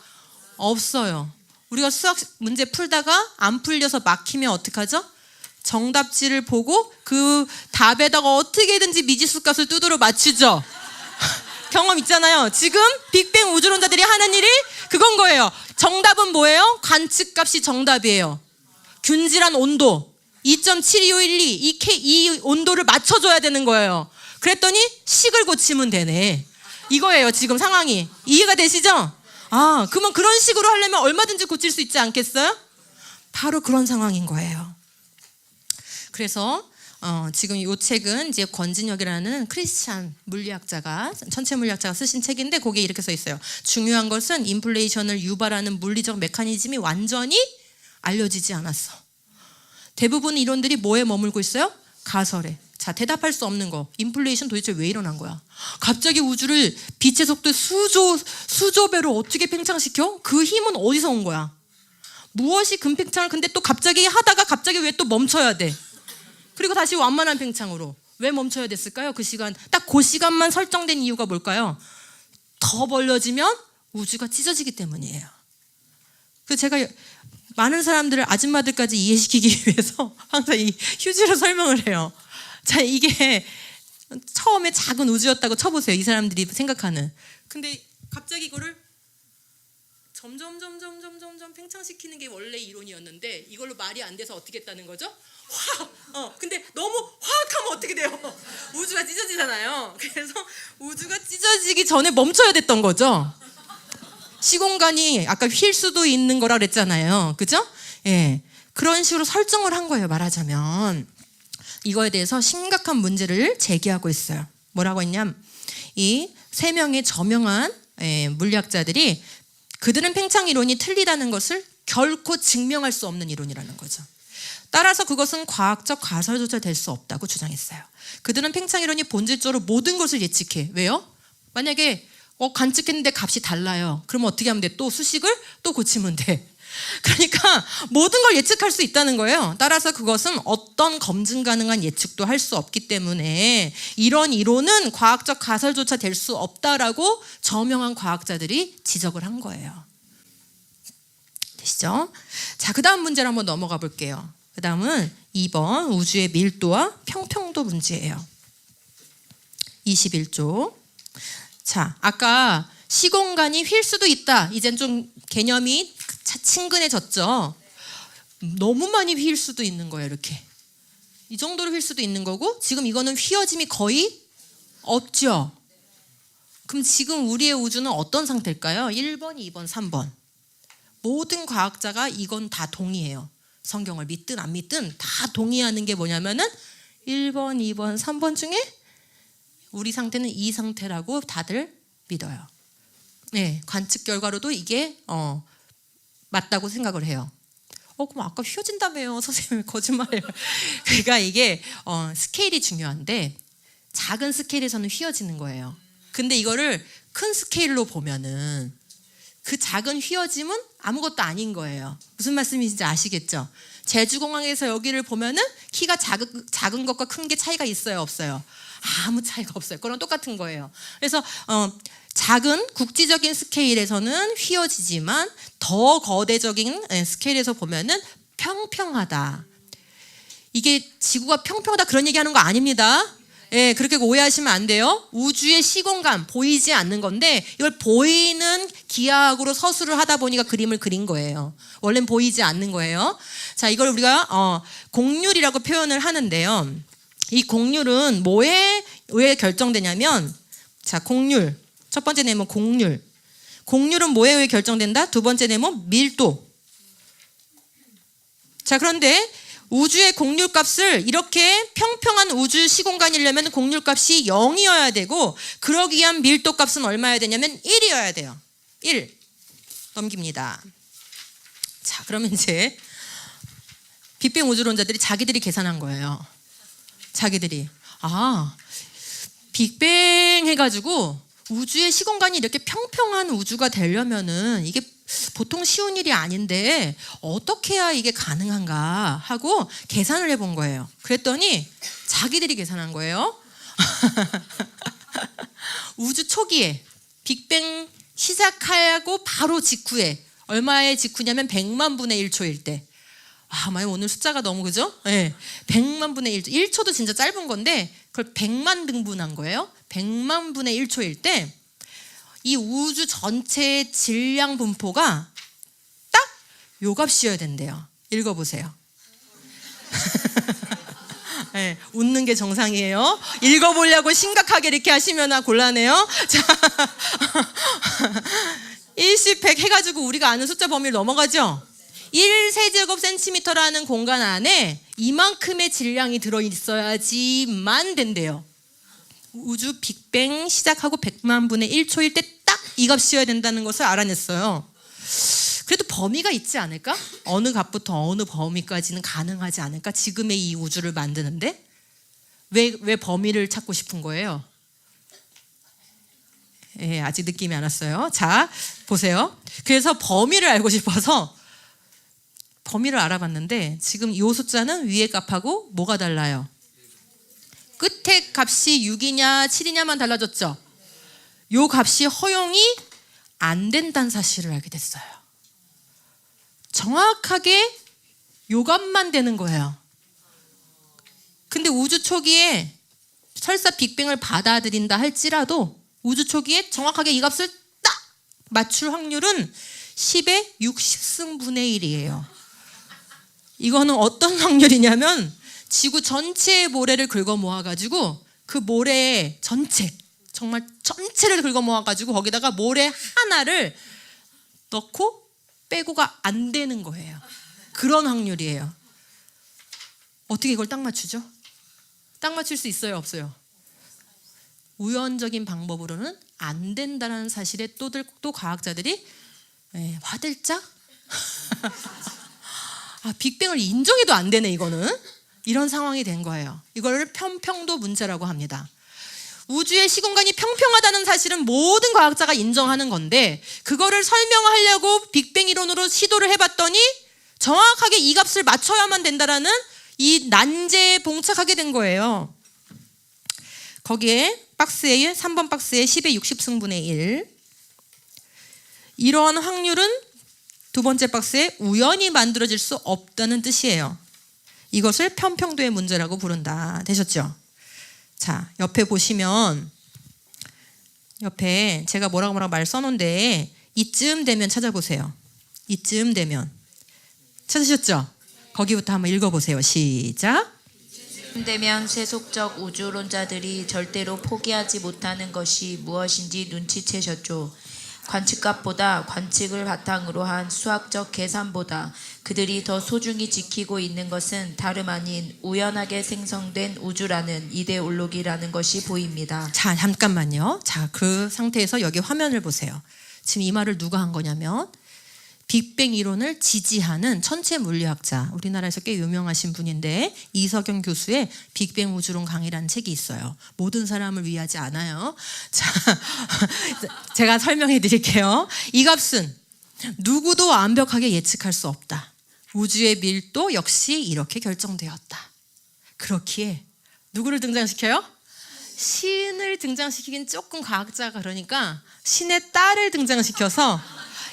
없어요. 우리가 수학 문제 풀다가 안 풀려서 막히면 어떡하죠? 정답지를 보고 그 답에다가 어떻게든지 미지수 값을 두드려 맞추죠. 경험 있잖아요. 지금 빅뱅 우주론자들이 하는 일이 그건 거예요. 정답은 뭐예요? 관측값이 정답이에요. 균질한 온도 2.72512 이 온도를 맞춰줘야 되는 거예요. 그랬더니 식을 고치면 되네. 이거예요. 지금 상황이. 이해가 되시죠? 아, 그러면 그런 식으로 하려면 얼마든지 고칠 수 있지 않겠어요? 바로 그런 상황인 거예요. 그래서 지금 이 책은 이제 권진혁이라는 크리스찬 물리학자가 천체 물리학자가 쓰신 책인데 거기에 이렇게 써 있어요. 중요한 것은 인플레이션을 유발하는 물리적 메커니즘이 완전히 알려지지 않았어. 대부분 이론들이 뭐에 머물고 있어요? 가설에. 자, 대답할 수 없는 거. 인플레이션 도대체 왜 일어난 거야? 갑자기 우주를 빛의 속도 수조 배로 어떻게 팽창시켜? 그 힘은 어디서 온 거야? 무엇이 금팽창을 근데 또 갑자기 하다가 갑자기 왜 또 멈춰야 돼? 그리고 다시 완만한 팽창으로. 왜 멈춰야 됐을까요? 그 시간. 딱 그 시간만 설정된 이유가 뭘까요? 더 벌려지면 우주가 찢어지기 때문이에요. 그래서 제가 많은 사람들을 아줌마들까지 이해시키기 위해서 항상 이 휴지로 설명을 해요. 자, 이게 처음에 작은 우주였다고 쳐보세요. 이 사람들이 생각하는. 근데 갑자기 이거를 점점 팽창시키는 게 원래 이론이었는데 이걸로 말이 안 돼서 어떻게 했다는 거죠? 확! 근데 너무 확 하면 어떻게 돼요? 우주가 찢어지잖아요. 그래서 우주가 찢어지기 전에 멈춰야 됐던 거죠. 시공간이 아까 휠 수도 있는 거라 그랬잖아요. 그죠? 예. 그런 식으로 설정을 한 거예요. 말하자면. 이거에 대해서 심각한 문제를 제기하고 있어요. 뭐라고 했냐면 이 세 명의 저명한 물리학자들이 그들은 팽창 이론이 틀리다는 것을 결코 증명할 수 없는 이론이라는 거죠. 따라서 그것은 과학적 가설조차 될 수 없다고 주장했어요. 그들은 팽창 이론이 본질적으로 모든 것을 예측해. 왜요? 만약에 관측했는데 값이 달라요. 그러면 어떻게 하면 돼? 또 수식을 또 고치면 돼. 그러니까 모든 걸 예측할 수 있다는 거예요. 따라서 그것은 어떤 검증 가능한 예측도 할 수 없기 때문에 이런 이론은 과학적 가설조차 될 수 없다라고 저명한 과학자들이 지적을 한 거예요. 되시죠? 자, 그 다음 문제로 한번 넘어가 볼게요. 그 다음은 2번 우주의 밀도와 평평도 문제예요. 21조. 자, 아까 시공간이 휠 수도 있다. 이젠 좀 개념이 친근해졌죠. 너무 많이 휠 수도 있는 거예요. 이렇게 이 정도로 휠 수도 있는 거고 지금 이거는 휘어짐이 거의 없죠. 그럼 지금 우리의 우주는 어떤 상태일까요? 1번, 2번, 3번. 모든 과학자가 이건 다 동의해요. 성경을 믿든 안 믿든 다 동의하는 게 뭐냐면은 1번, 2번, 3번 중에 우리 상태는 이 상태라고 다들 믿어요. 네, 관측 결과로도 이게 맞다고 생각을 해요. 그럼 아까 휘어진다며요. 선생님 거짓말이에요. 그러니까 이게 스케일이 중요한데 작은 스케일에서는 휘어지는 거예요. 근데 이거를 큰 스케일로 보면은 그 작은 휘어짐은 아무것도 아닌 거예요. 무슨 말씀인지 아시겠죠? 제주공항에서 여기를 보면은 키가 작은 것과 큰 게 차이가 있어요, 없어요? 아무 차이가 없어요. 그거랑 똑같은 거예요. 그래서 작은 국지적인 스케일에서는 휘어지지만 더 거대적인 스케일에서 보면은 평평하다. 이게 지구가 평평하다 그런 얘기하는 거 아닙니다. 예, 그렇게 오해하시면 안 돼요. 우주의 시공간 보이지 않는 건데 이걸 보이는 기하학으로 서술을 하다 보니까 그림을 그린 거예요. 원래는 보이지 않는 거예요. 자, 이걸 우리가 공률이라고 표현을 하는데요. 이 공률은 왜 결정되냐면 자, 공률 첫 번째 네모 공률. 공률은 뭐에 의해 결정된다? 두 번째 네모 밀도. 자, 그런데 우주의 공률 값을 이렇게 평평한 우주 시공간이려면 공률 값이 0이어야 되고 그러기 위한 밀도 값은 얼마여야 되냐면 1이어야 돼요. 1. 넘깁니다. 자, 그러면 이제 빅뱅 우주론자들이 자기들이 계산한 거예요. 자기들이. 빅뱅 해가지고 우주의 시공간이 이렇게 평평한 우주가 되려면은 이게 보통 쉬운 일이 아닌데 어떻게 해야 이게 가능한가 하고 계산을 해본 거예요. 그랬더니 자기들이 계산한 거예요. 우주 초기에 빅뱅 시작하고 바로 직후에 얼마의 직후냐면 100만 분의 1초일 때. 만약 오늘 숫자가 너무 그죠? 네. 100만 분의 1초. 1초도 진짜 짧은 건데 그걸 100만 등분한 거예요. 100만 분의 1초일 때 이 우주 전체의 질량 분포가 딱 요 값이어야 된대요. 읽어보세요. 네, 웃는 게 정상이에요. 읽어보려고 심각하게 이렇게 하시면 곤란해요. 자, 일십 100 해가지고 우리가 아는 숫자 범위를 넘어가죠. 1세제곱센티미터라는 공간 안에 이만큼의 질량이 들어있어야지만 된대요. 우주 빅뱅 시작하고 100만 분의 1초일 때 딱 이 값이어야 된다는 것을 알아냈어요. 그래도 범위가 있지 않을까? 어느 값부터 어느 범위까지는 가능하지 않을까? 지금의 이 우주를 만드는데 왜 범위를 찾고 싶은 거예요? 예, 아직 느낌이 안 왔어요. 자, 보세요. 그래서 범위를 알고 싶어서 범위를 알아봤는데 지금 이 숫자는 위에 값하고 뭐가 달라요? 끝에 값이 6이냐 7이냐만 달라졌죠? 요 값이 허용이 안 된다는 사실을 알게 됐어요. 정확하게 요 값만 되는 거예요. 근데 우주 초기에 설사 빅뱅을 받아들인다 할지라도 우주 초기에 정확하게 이 값을 딱 맞출 확률은 10의 60승분의 1이에요. 이거는 어떤 확률이냐면 지구 전체의 모래를 긁어 모아가지고 그 모래 전체, 정말 전체를 긁어 모아가지고 거기다가 모래 하나를 넣고 빼고가 안 되는 거예요. 그런 확률이에요. 어떻게 이걸 딱 맞추죠? 딱 맞출 수 있어요, 없어요? 우연적인 방법으로는 안 된다는 사실에 또 과학자들이 화들짝 빅뱅을 인정해도 안 되네 이거는. 이런 상황이 된 거예요. 이걸 편평도 문제라고 합니다. 우주의 시공간이 평평하다는 사실은 모든 과학자가 인정하는 건데 그거를 설명하려고 빅뱅 이론으로 시도를 해봤더니 정확하게 이 값을 맞춰야만 된다라는 이 난제에 봉착하게 된 거예요. 거기에 박스에 3번 박스에 10의 60승분의 1 이러한 확률은 두 번째 박스에 우연히 만들어질 수 없다는 뜻이에요. 이것을 편평도의 문제라고 부른다. 되셨죠? 자, 옆에 보시면 옆에 제가 뭐라고 말 써놓은데 이쯤 되면 찾아보세요. 이쯤 되면 찾으셨죠? 거기부터 한번 읽어보세요. 시작. 되면 세속적 우주론자들이 절대로 포기하지 못하는 것이 무엇인지 눈치채셨죠. 관측값보다 관측을 바탕으로 한 수학적 계산보다 그들이 더 소중히 지키고 있는 것은 다름 아닌 우연하게 생성된 우주라는 이데올로기라는 것이 보입니다. 자, 잠깐만요. 자, 그 상태에서 여기 화면을 보세요. 지금 이 말을 누가 한 거냐면 빅뱅 이론을 지지하는 천체 물리학자, 우리나라에서 꽤 유명하신 분인데 이석영 교수의 빅뱅 우주론 강의라는 책이 있어요. 모든 사람을 위하지 않아요. 자, 제가 설명해 드릴게요. 이 값은 누구도 완벽하게 예측할 수 없다. 우주의 밀도 역시 이렇게 결정되었다. 그렇기에 누구를 등장시켜요? 신을 등장시키긴 조금 과학자가 그러니까 신의 딸을 등장시켜서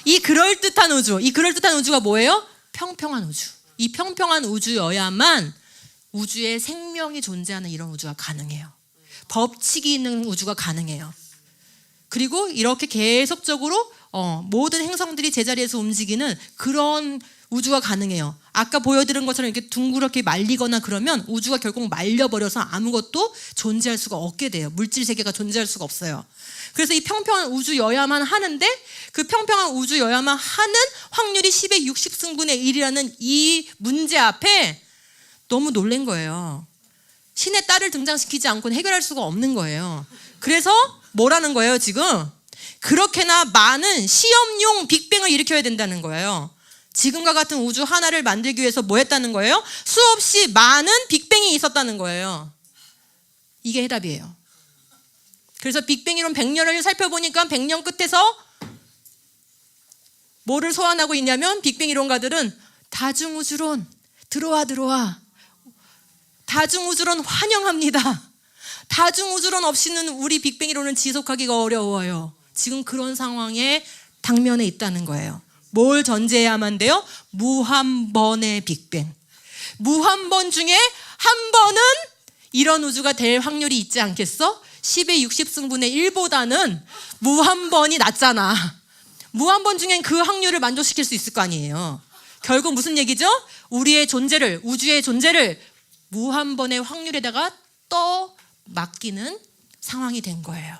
이 그럴듯한 우주가 뭐예요? 평평한 우주. 이 평평한 우주여야만 우주에 생명이 존재하는 이런 우주가 가능해요. 법칙이 있는 우주가 가능해요. 그리고 이렇게 계속적으로 모든 행성들이 제자리에서 움직이는 그런 우주가 가능해요. 아까 보여드린 것처럼 이렇게 둥그렇게 말리거나 그러면 우주가 결국 말려버려서 아무것도 존재할 수가 없게 돼요. 물질 세계가 존재할 수가 없어요. 그래서 이 평평한 우주여야만 하는데 그 평평한 우주여야만 하는 확률이 10의 60승분의 1이라는 이 문제 앞에 너무 놀란 거예요. 신의 딸을 등장시키지 않고는 해결할 수가 없는 거예요. 그래서 뭐라는 거예요 지금? 그렇게나 많은 시험용 빅뱅을 일으켜야 된다는 거예요. 지금과 같은 우주 하나를 만들기 위해서 뭐 했다는 거예요? 수없이 많은 빅뱅이 있었다는 거예요. 이게 해답이에요. 그래서 빅뱅 이론 100년을 살펴보니까 100년 끝에서 뭐를 소환하고 있냐면 빅뱅 이론가들은 다중우주론 들어와 다중우주론 환영합니다. 다중우주론 없이는 우리 빅뱅 이론은 지속하기가 어려워요. 지금 그런 상황에 당면에 있다는 거예요. 뭘 전제해야만 돼요? 무한번의 빅뱅. 무한번 중에 한 번은 이런 우주가 될 확률이 있지 않겠어? 10의 60승분의 1보다는 무한번이 낫잖아. 무한번 중엔 그 확률을 만족시킬 수 있을 거 아니에요. 결국 무슨 얘기죠? 우리의 존재를, 우주의 존재를 무한번의 확률에다가 맡기는 상황이 된 거예요.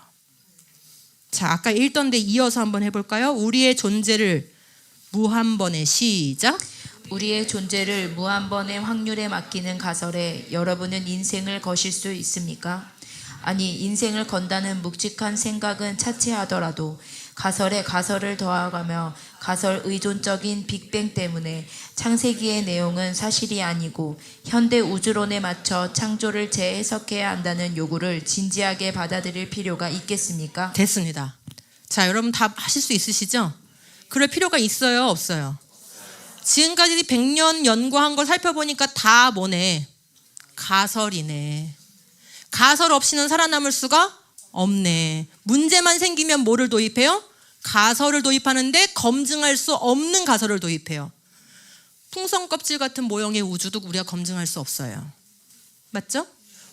자, 아까 읽던 데 이어서 한번 해볼까요? 우리의 존재를 무한번의 시작. 우리의 존재를 무한번의 확률에 맡기는 가설에 여러분은 인생을 거실 수 있습니까? 아니, 인생을 건다는 묵직한 생각은 차치하더라도 가설에 가설을 더하가며 가설 의존적인 빅뱅 때문에 창세기의 내용은 사실이 아니고 현대 우주론에 맞춰 창조를 재해석해야 한다는 요구를 진지하게 받아들일 필요가 있겠습니까? 됐습니다. 자, 여러분 다 하실 수 있으시죠? 그럴 필요가 있어요, 없어요? 지금까지 100년 연구한 걸 살펴보니까 다 뭐네? 가설이네. 가설 없이는 살아남을 수가 없네. 문제만 생기면 뭐를 도입해요? 가설을 도입하는데 검증할 수 없는 가설을 도입해요. 풍선 껍질 같은 모형의 우주도 우리가 검증할 수 없어요. 맞죠?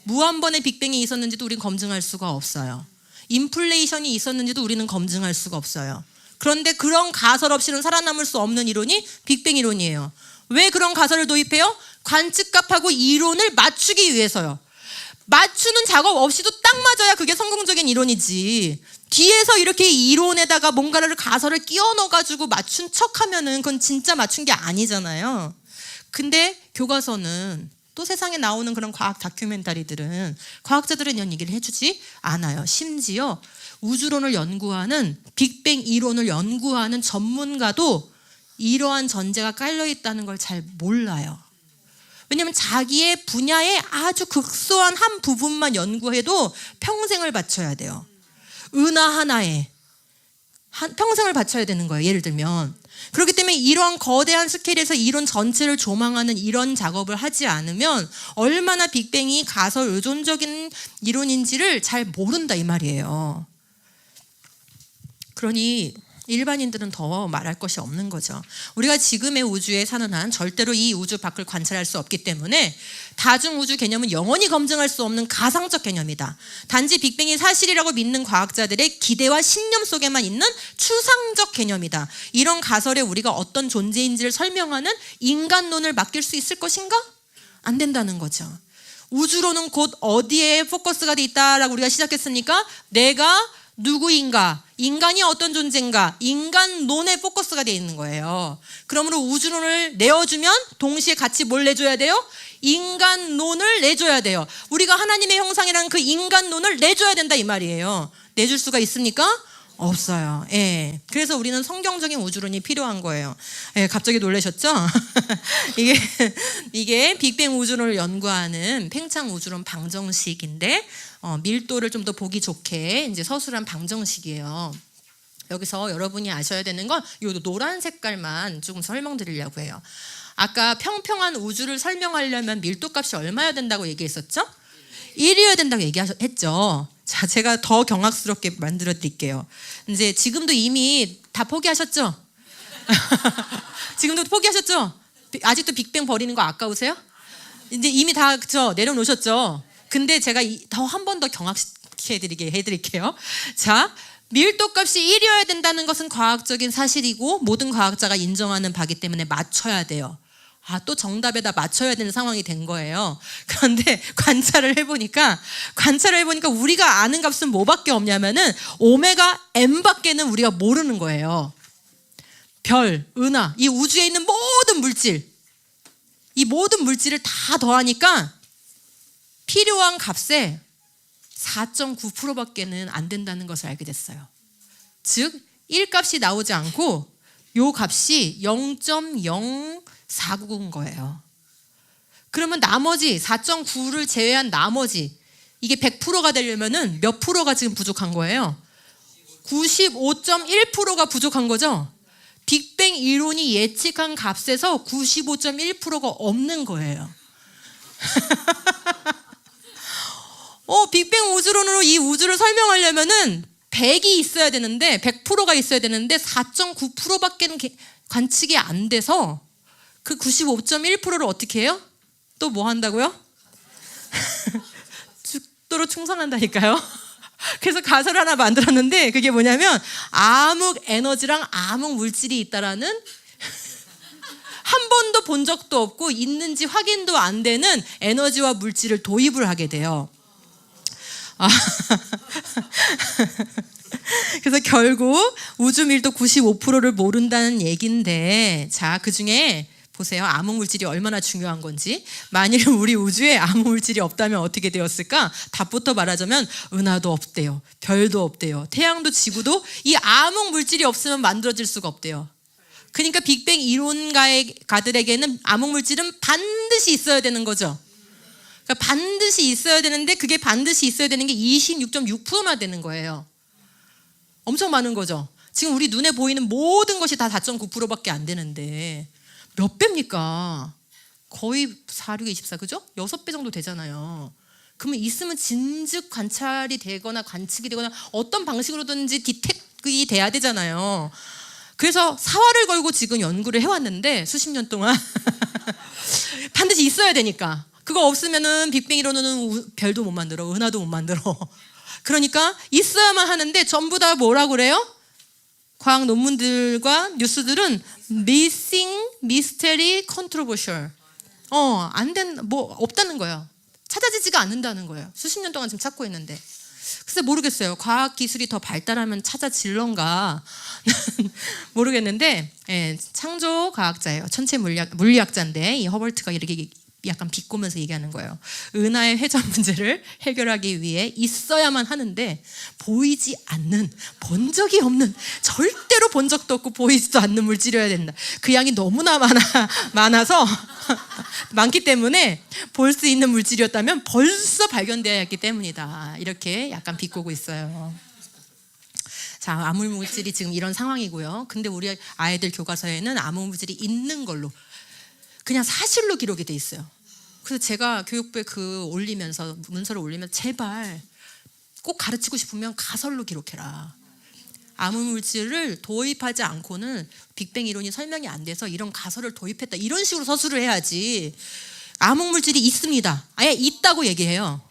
무한번의 빅뱅이 있었는지도 우리는 검증할 수가 없어요. 인플레이션이 있었는지도 우리는 검증할 수가 없어요. 그런데 그런 가설 없이는 살아남을 수 없는 이론이 빅뱅 이론이에요. 왜 그런 가설을 도입해요? 관측값하고 이론을 맞추기 위해서요. 맞추는 작업 없이도 딱 맞아야 그게 성공적인 이론이지. 뒤에서 이렇게 이론에다가 뭔가를 가설을 끼워 넣어가지고 맞춘 척하면은 그건 진짜 맞춘 게 아니잖아요. 근데 교과서는 또 세상에 나오는 그런 과학 다큐멘터리들은 과학자들은 이런 얘기를 해주지 않아요. 심지어 우주론을 연구하는 빅뱅 이론을 연구하는 전문가도 이러한 전제가 깔려 있다는 걸 잘 몰라요. 왜냐하면 자기의 분야의 아주 극소한 한 부분만 연구해도 평생을 바쳐야 돼요. 은하 하나에 평생을 바쳐야 되는 거예요. 예를 들면. 그렇기 때문에 이러한 거대한 스케일에서 이론 전체를 조망하는 이런 작업을 하지 않으면 얼마나 빅뱅이 가설 의존적인 이론인지를 잘 모른다 이 말이에요. 그러니 일반인들은 더 말할 것이 없는 거죠. 우리가 지금의 우주에 사는 한 절대로 이 우주 밖을 관찰할 수 없기 때문에 다중우주 개념은 영원히 검증할 수 없는 가상적 개념이다. 단지 빅뱅이 사실이라고 믿는 과학자들의 기대와 신념 속에만 있는 추상적 개념이다. 이런 가설에 우리가 어떤 존재인지를 설명하는 인간론을 맡길 수 있을 것인가? 안 된다는 거죠. 우주론은 곧 어디에 포커스가 돼 있다라고 우리가 시작했으니까 내가 누구인가? 인간이 어떤 존재인가? 인간론에 포커스가 되어 있는 거예요. 그러므로 우주론을 내어주면 동시에 같이 뭘 내줘야 돼요? 인간론을 내줘야 돼요. 우리가 하나님의 형상이라는 그 인간론을 내줘야 된다 이 말이에요. 내줄 수가 있습니까? 없어요. 예. 그래서 우리는 성경적인 우주론이 필요한 거예요. 예, 갑자기 놀라셨죠? 이게 빅뱅 우주론을 연구하는 팽창 우주론 방정식인데 밀도를 좀 더 보기 좋게 이제 서술한 방정식이에요. 여기서 여러분이 아셔야 되는 건 이 노란 색깔만 조금 설명드리려고 해요. 아까 평평한 우주를 설명하려면 밀도값이 얼마여야 된다고 얘기했었죠? 1이어야 된다고 얘기했죠. 자, 제가 더 경악스럽게 만들어 드릴게요. 이제 지금도 이미 다 포기하셨죠? 지금도 포기하셨죠? 아직도 빅뱅 버리는 거 아까우세요? 이제 이미 다 그쵸? 내려놓으셨죠? 근데 제가 더 한 번 더 경악시켜 해드릴게요. 자, 밀도값이 1이어야 된다는 것은 과학적인 사실이고 모든 과학자가 인정하는 바기 때문에 맞춰야 돼요. 또 정답에다 맞춰야 되는 상황이 된 거예요. 그런데 관찰을 해보니까 우리가 아는 값은 뭐밖에 없냐면은 오메가 M밖에는 우리가 모르는 거예요. 별, 은하, 이 우주에 있는 모든 물질, 이 모든 물질을 다 더하니까 필요한 값에 4.9%밖에는 안 된다는 것을 알게 됐어요. 즉 1값이 나오지 않고 요 값이 0.0499인 거예요. 그러면 나머지 4.9를 제외한 나머지 이게 100%가 되려면은 몇 프로가 지금 부족한 거예요? 95.1%가 부족한 거죠. 빅뱅 이론이 예측한 값에서 95.1%가 없는 거예요. 빅뱅 우주론으로 이 우주를 설명하려면은 100이 있어야 되는데 100%가 있어야 되는데 4.9%밖에는 관측이 안 돼서 그 95.1%를 어떻게 해요? 또 뭐 한다고요? 죽도록 충성한다니까요. 그래서 가설 하나 만들었는데 그게 뭐냐면 암흑 에너지랑 암흑 물질이 있다라는 한 번도 본 적도 없고 있는지 확인도 안 되는 에너지와 물질을 도입을 하게 돼요. 그래서 결국 우주 밀도 95%를 모른다는 얘기인데 자, 그중에 보세요. 암흑물질이 얼마나 중요한 건지. 만일 우리 우주에 암흑물질이 없다면 어떻게 되었을까? 답부터 말하자면 은하도 없대요. 별도 없대요. 태양도 지구도 이 암흑물질이 없으면 만들어질 수가 없대요. 그러니까 빅뱅 이론가들에게는 암흑물질은 반드시 있어야 되는 거죠. 그러니까 반드시 있어야 되는데 그게 반드시 있어야 되는 게 26.6%나 되는 거예요. 엄청 많은 거죠. 지금 우리 눈에 보이는 모든 것이 다 4.9%밖에 안 되는데 몇 배입니까? 거의 4, 6, 24 그죠? 6배 정도 되잖아요. 그러면 있으면 진즉 관찰이 되거나 관측이 되거나 어떤 방식으로든지 디텍이 돼야 되잖아요. 그래서 사활을 걸고 지금 연구를 해왔는데 수십 년 동안 반드시 있어야 되니까. 그거 없으면은 빅뱅 이론은 별도 못 만들어, 은하도 못 만들어. 그러니까 있어야만 하는데 전부 다 뭐라고 그래요? 과학 논문들과 뉴스들은 missing, mystery, controversial. 뭐 없다는 거예요. 찾아지지가 않는다는 거예요. 수십 년 동안 지금 찾고 있는데. 글쎄 모르겠어요. 과학 기술이 더 발달하면 찾아질런가 모르겠는데, 창조 과학자예요. 천체 물리학자인데 이 허벌트가 이렇게 약간 비꼬면서 얘기하는 거예요. 은하의 회전 문제를 해결하기 위해 있어야만 하는데 보이지 않는, 본 적이 없는, 절대로 본 적도 없고 보이지도 않는 물질이어야 된다. 그 양이 너무나 많아서 많기 때문에 볼 수 있는 물질이었다면 벌써 발견되어야 했기 때문이다. 이렇게 약간 비꼬고 있어요. 자, 암흑물질이 지금 이런 상황이고요. 근데 우리 아이들 교과서에는 암흑물질이 있는 걸로 그냥 사실로 기록이 돼 있어요. 그래서 제가 교육부에 올리면서 문서를 올리면 제발 꼭 가르치고 싶으면 가설로 기록해라. 암흑물질을 도입하지 않고는 빅뱅 이론이 설명이 안 돼서 이런 가설을 도입했다. 이런 식으로 서술을 해야지. 암흑물질이 있습니다. 아예 있다고 얘기해요.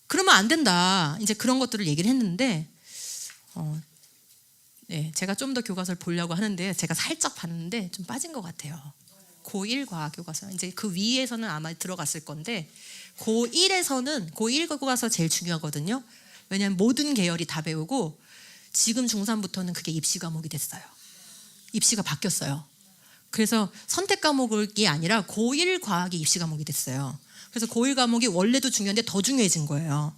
그러면 안 된다. 이제 그런 것들을 얘기를 했는데 제가 좀 더 교과서를 보려고 하는데 제가 살짝 봤는데 좀 빠진 것 같아요. 고1 과학 교과서. 이제 그 위에서는 아마 들어갔을 건데 고1 교과서 제일 중요하거든요. 왜냐하면 모든 계열이 다 배우고 지금 중3부터는 그게 입시 과목이 됐어요. 입시가 바뀌었어요. 그래서 선택 과목이 아니라 고1 과학이 입시 과목이 됐어요. 그래서 고1 과목이 원래도 중요한데 더 중요해진 거예요.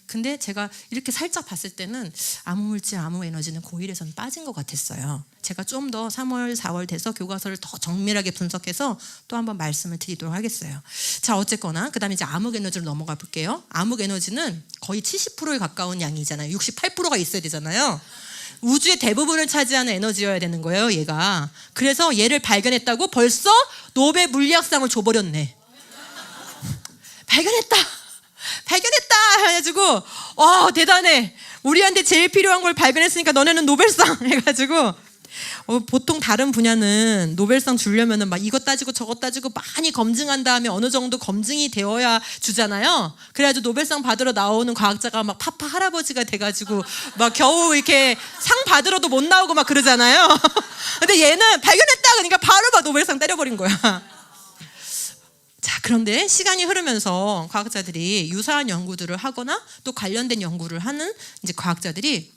근데 제가 이렇게 살짝 봤을 때는 암흑물질, 암흑에너지는 고1에서는 빠진 것 같았어요. 제가 좀 더 3월, 4월 돼서 교과서를 더 정밀하게 분석해서 또 한번 말씀을 드리도록 하겠어요. 자, 어쨌거나 그 다음에 이제 암흑에너지로 넘어가 볼게요. 암흑에너지는 거의 70%에 가까운 양이잖아요. 68%가 있어야 되잖아요. 우주의 대부분을 차지하는 에너지여야 되는 거예요, 얘가. 그래서 얘를 발견했다고 벌써 노벨 물리학상을 줘버렸네. 발견했다 해가지고 대단해. 우리한테 제일 필요한 걸 발견했으니까 너네는 노벨상 해가지고 보통 다른 분야는 노벨상 주려면은 막 이것 따지고 저것 따지고 많이 검증한 다음에 어느 정도 검증이 되어야 주잖아요. 그래가지고 노벨상 받으러 나오는 과학자가 막 파파 할아버지가 돼가지고 막 겨우 이렇게 상 받으러도 못 나오고 막 그러잖아요. 근데 얘는 발견했다 그러니까 바로 막 노벨상 때려버린 거야. 자, 그런데 시간이 흐르면서 과학자들이 유사한 연구들을 하거나 또 관련된 연구를 하는 이제 과학자들이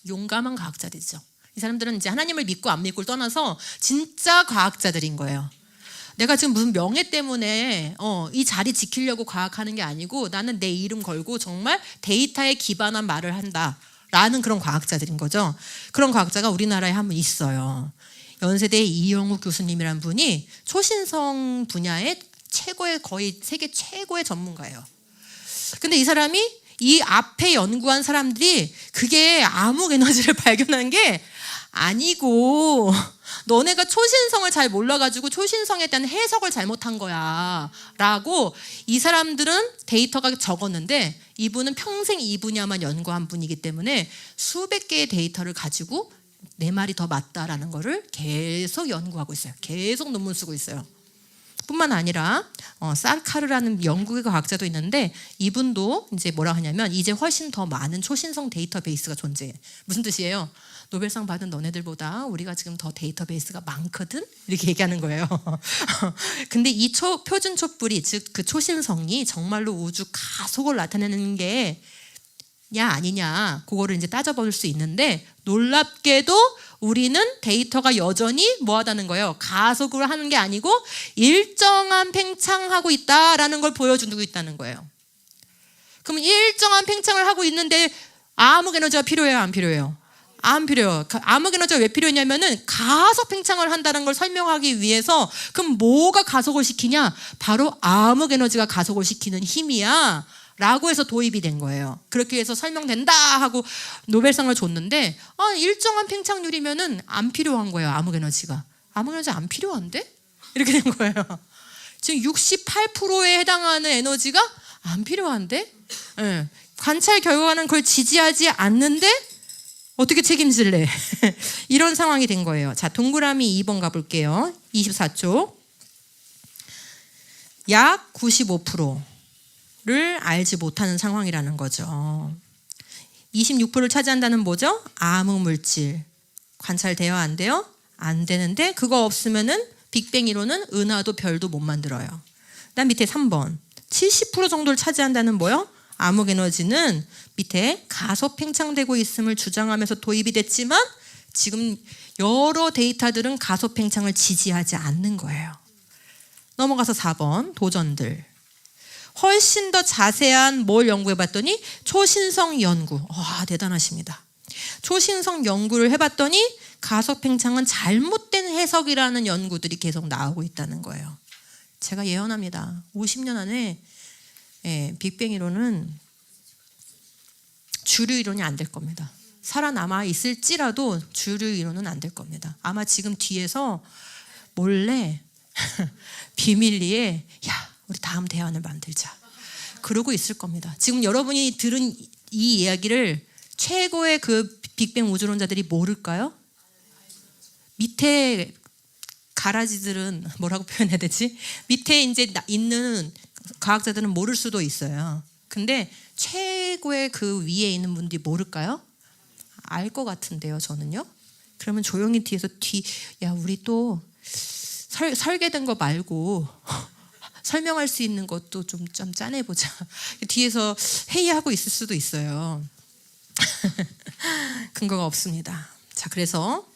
용감한 과학자들이죠. 이 사람들은 이제 하나님을 믿고 안 믿고를 떠나서 진짜 과학자들인 거예요. 내가 지금 무슨 명예 때문에 이 자리 지키려고 과학하는 게 아니고 나는 내 이름 걸고 정말 데이터에 기반한 말을 한다라는 그런 과학자들인 거죠. 그런 과학자가 우리나라에 한 분 있어요. 연세대 이영욱 교수님이란 분이 초신성 분야의 거의 세계 최고의 전문가예요. 근데 이 사람이 이 앞에 연구한 사람들이 그게 암흑 에너지를 발견한 게 아니고 너네가 초신성을 잘 몰라가지고 초신성에 대한 해석을 잘못한 거야 라고 이 사람들은 데이터가 적었는데 이분은 평생 이 분야만 연구한 분이기 때문에 수백 개의 데이터를 가지고 내 말이 더 맞다라는 거를 계속 연구하고 있어요. 계속 논문 쓰고 있어요. 뿐만 아니라 사르카르라는 영국의 과학자도 있는데 이분도 이제 뭐라 하냐면 이제 훨씬 더 많은 초신성 데이터베이스가 존재해. 무슨 뜻이에요? 노벨상 받은 너네들보다 우리가 지금 더 데이터베이스가 많거든? 이렇게 얘기하는 거예요. 근데 이 표준 촛불이 즉 그 초신성이 정말로 우주 가속을 나타내는 게 야 아니냐 그거를 이제 따져볼 수 있는데 놀랍게도 우리는 데이터가 여전히 뭐하다는 거예요? 가속을 하는 게 아니고 일정한 팽창하고 있다라는 걸 보여주고 있다는 거예요. 그러면 일정한 팽창을 하고 있는데 암흑 에너지가 필요해요? 안 필요해요? 안 필요해요. 암흑 에너지가 왜 필요했냐면은 가속 팽창을 한다는 걸 설명하기 위해서. 그럼 뭐가 가속을 시키냐? 바로 암흑 에너지가 가속을 시키는 힘이야 라고 해서 도입이 된 거예요. 그렇게 해서 설명된다 하고 노벨상을 줬는데 일정한 팽창률이면은 안 필요한 거예요. 암흑 에너지가. 암흑 에너지 안 필요한데? 이렇게 된 거예요. 지금 68%에 해당하는 에너지가 안 필요한데? 네. 관찰 결과는 그걸 지지하지 않는데 어떻게 책임질래? 이런 상황이 된 거예요. 자, 동그라미 2번 가볼게요. 24쪽. 약 95%를 알지 못하는 상황이라는 거죠. 26%를 차지한다는 뭐죠? 암흑 물질. 관찰돼요? 안 돼요? 안 되는데 그거 없으면은 빅뱅 이론은 은하도 별도 못 만들어요. 그다음 밑에 3번. 70% 정도를 차지한다는 뭐요? 암흑 에너지는 밑에 가속 팽창되고 있음을 주장하면서 도입이 됐지만 지금 여러 데이터들은 가속 팽창을 지지하지 않는 거예요. 넘어가서 4번 도전들. 훨씬 더 자세한 뭘 연구해봤더니 초신성 연구. 와, 대단하십니다. 초신성 연구를 해봤더니 가속 팽창은 잘못된 해석이라는 연구들이 계속 나오고 있다는 거예요. 제가 예언합니다. 50년 안에 빅뱅 이론은 주류 이론이 안 될 겁니다. 살아남아 있을지라도 주류 이론은 안 될 겁니다. 아마 지금 뒤에서 몰래 비밀리에 야, 우리 다음 대안을 만들자. 그러고 있을 겁니다. 지금 여러분이 들은 이 이야기를 최고의 그 빅뱅 우주론자들이 모를까요? 밑에 가라지들은 뭐라고 표현해야 되지? 밑에 이제 있는 과학자들은 모를 수도 있어요. 근데 최고의 그 위에 있는 분들이 모를까요? 알 것 같은데요, 저는요. 그러면 조용히 뒤에서 야, 우리 또 설계된 거 말고 설명할 수 있는 것도 좀 짜내보자. 뒤에서 회의하고 있을 수도 있어요. 근거가 없습니다. 자, 그래서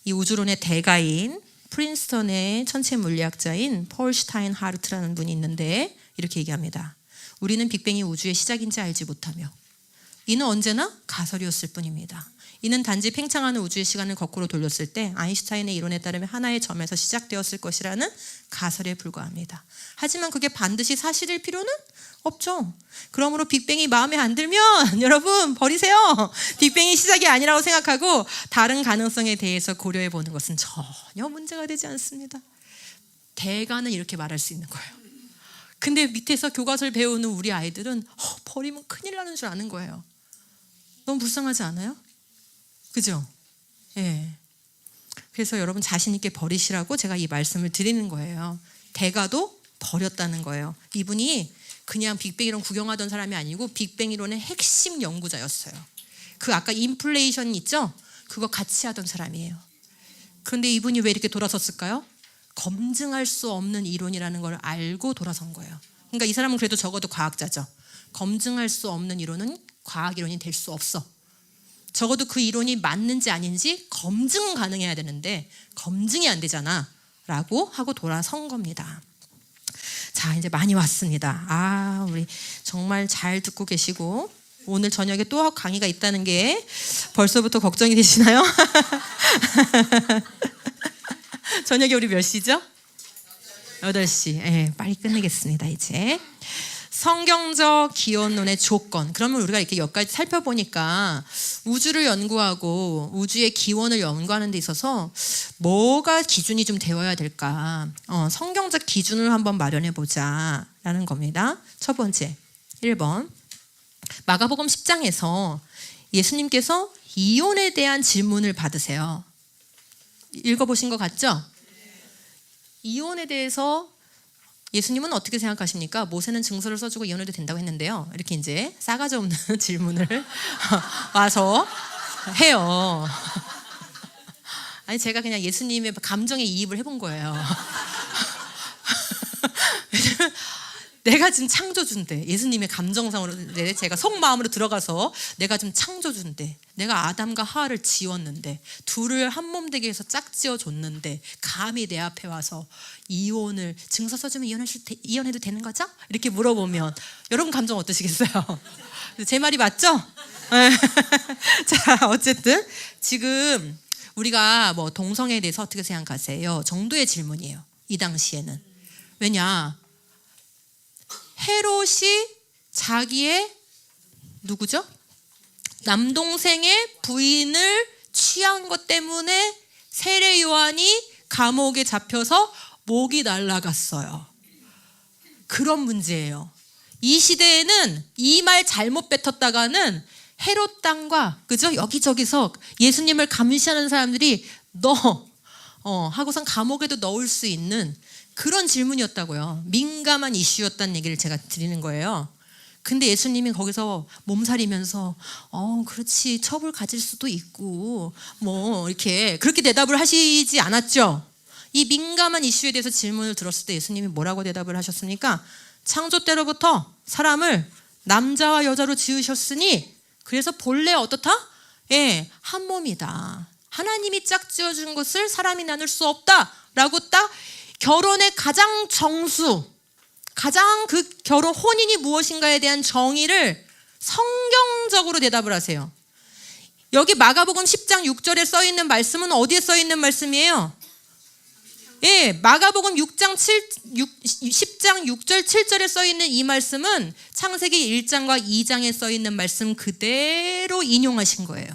이 우주론의 대가인 프린스턴의 천체 물리학자인 폴 슈타인하르트라는 분이 있는데 이렇게 얘기합니다. 우리는 빅뱅이 우주의 시작인지 알지 못하며 이는 언제나 가설이었을 뿐입니다. 이는 단지 팽창하는 우주의 시간을 거꾸로 돌렸을 때 아인슈타인의 이론에 따르면 하나의 점에서 시작되었을 것이라는 가설에 불과합니다. 하지만 그게 반드시 사실일 필요는 없죠. 그러므로 빅뱅이 마음에 안 들면 여러분 버리세요. 빅뱅이 시작이 아니라고 생각하고 다른 가능성에 대해서 고려해 보는 것은 전혀 문제가 되지 않습니다. 대가는 이렇게 말할 수 있는 거예요. 근데 밑에서 교과서를 배우는 우리 아이들은 버리면 큰일 나는 줄 아는 거예요. 너무 불쌍하지 않아요? 그죠? 예. 그래서 여러분 자신 있게 버리시라고 제가 이 말씀을 드리는 거예요. 대가도 버렸다는 거예요. 이분이 그냥 빅뱅 이론 구경하던 사람이 아니고 빅뱅 이론의 핵심 연구자였어요. 그 아까 인플레이션 있죠? 그거 같이 하던 사람이에요. 그런데 이분이 왜 이렇게 돌아섰을까요? 검증할 수 없는 이론이라는 걸 알고 돌아선 거예요. 그러니까 이 사람은 그래도 적어도 과학자죠. 검증할 수 없는 이론은 과학 이론이 될 수 없어. 적어도 그 이론이 맞는지 아닌지 검증 가능해야 되는데 검증이 안 되잖아 라고 하고 돌아선 겁니다. 자, 이제 많이 왔습니다. 우리 정말 잘 듣고 계시고 오늘 저녁에 또 강의가 있다는 게 벌써부터 걱정이 되시나요? 저녁에 우리 몇 시죠? 8시. 네, 빨리 끝내겠습니다. 이제 성경적 기원론의 조건. 그러면 우리가 이렇게 여기까지 살펴보니까 우주를 연구하고 우주의 기원을 연구하는 데 있어서 뭐가 기준이 좀 되어야 될까? 성경적 기준을 한번 마련해 보자라는 겁니다. 첫 번째, 1번. 마가복음 10장에서 예수님께서 이혼에 대한 질문을 받으세요. 읽어보신 것 같죠? 이혼에 대해서 예수님은 어떻게 생각하십니까? 모세는 증서를 써주고 이혼해도 된다고 했는데요. 이렇게 이제 싸가지 없는 질문을 와서 해요. 아니 제가 그냥 예수님의 감정에 이입을 해본 거예요. 내가 지금 창조주인데, 예수님의 감정상으로 제가 속마음으로 들어가서 내가 좀 창조주인데, 내가 아담과 하와를 지었는데, 둘을 한 몸 되게 해서 짝지어 줬는데, 감히 내 앞에 와서 이혼을 증서 써주면 이혼해도 되는 거죠? 이렇게 물어보면 여러분 감정 어떠시겠어요? 제 말이 맞죠? 자, 어쨌든 지금 우리가 뭐 동성애에 대해서 어떻게 생각하세요? 정도의 질문이에요. 이 당시에는. 왜냐? 헤롯이 자기의 누구죠? 남동생의 부인을 취한 것 때문에 세례 요한이 감옥에 잡혀서 목이 날아갔어요. 그런 문제예요. 이 시대에는 이 말 잘못 뱉었다가는 헤롯 땅과 그죠? 여기저기서 예수님을 감시하는 사람들이 하고선 감옥에도 넣을 수 있는 그런 질문이었다고요. 민감한 이슈였다는 얘기를 제가 드리는 거예요. 근데 예수님이 거기서 몸살이면서 그렇지, 첩을 가질 수도 있고 뭐 이렇게 그렇게 대답을 하시지 않았죠. 이 민감한 이슈에 대해서 질문을 들었을 때 예수님이 뭐라고 대답을 하셨습니까? 창조 때로부터 사람을 남자와 여자로 지으셨으니 그래서 본래 어떻다? 한 몸이다. 하나님이 짝지어준 것을 사람이 나눌 수 없다라고 딱 결혼의 가장 정수, 가장 그 결혼 혼인이 무엇인가에 대한 정의를 성경적으로 대답을 하세요. 여기 마가복음 10장 6절에 써 있는 말씀은 어디에 써 있는 말씀이에요? 마가복음 10장 6절 7절에 써 있는 이 말씀은 창세기 1장과 2장에 써 있는 말씀 그대로 인용하신 거예요.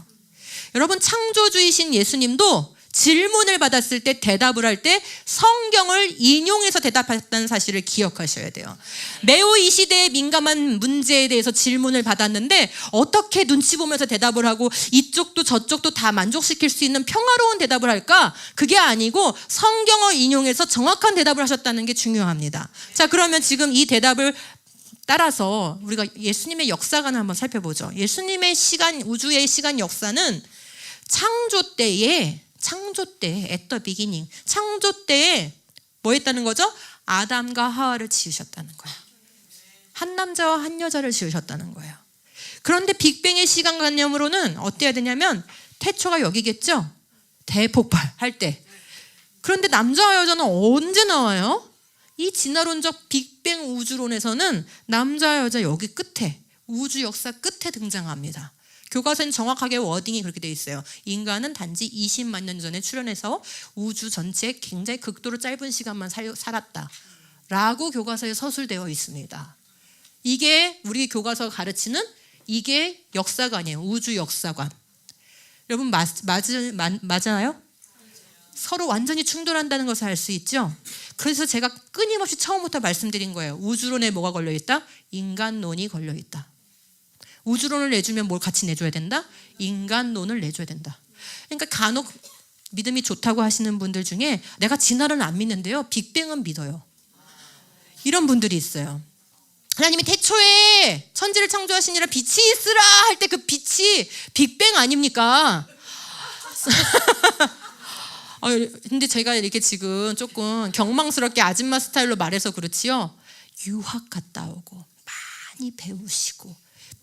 여러분, 창조주이신 예수님도 질문을 받았을 때 대답을 할 때 성경을 인용해서 대답했다는 사실을 기억하셔야 돼요. 매우 이 시대의 민감한 문제에 대해서 질문을 받았는데 어떻게 눈치 보면서 대답을 하고 이쪽도 저쪽도 다 만족시킬 수 있는 평화로운 대답을 할까? 그게 아니고 성경을 인용해서 정확한 대답을 하셨다는 게 중요합니다. 자, 그러면 지금 이 대답을 따라서 우리가 예수님의 역사관을 한번 살펴보죠. 예수님의 시간, 우주의 시간 역사는 창조 때에 at the beginning, 창조 때에 뭐 했다는 거죠? 아담과 하와를 지으셨다는 거예요. 한 남자와 한 여자를 지으셨다는 거예요. 그런데 빅뱅의 시간관념으로는 어때야 되냐면 태초가 여기겠죠? 대폭발할 때. 그런데 남자와 여자는 언제 나와요? 이 진화론적 빅뱅 우주론에서는 남자와 여자 여기 끝에, 우주 역사 끝에 등장합니다. 교과서는 정확하게 워딩이 그렇게 되어 있어요. 인간은 단지 20만 년 전에 출현해서 우주 전체에 굉장히 극도로 짧은 시간만 살았다 라고 교과서에 서술되어 있습니다. 이게 우리 교과서가 가르치는 이게 역사관이에요. 우주 역사관. 여러분 맞아요? 서로 완전히 충돌한다는 것을 알 수 있죠. 그래서 제가 끊임없이 처음부터 말씀드린 거예요. 우주론에 뭐가 걸려있다? 인간론이 걸려있다. 우주론을 내주면 뭘 같이 내줘야 된다? 인간론을 내줘야 된다. 그러니까 간혹 믿음이 좋다고 하시는 분들 중에 내가 진화론은 안 믿는데요, 빅뱅은 믿어요. 이런 분들이 있어요. 하나님이 태초에 천지를 창조하시니라 빛이 있으라 할 때 그 빛이 빅뱅 아닙니까? 근데 제가 이렇게 지금 조금 경망스럽게 아줌마 스타일로 말해서 그렇지요, 유학 갔다 오고 많이 배우시고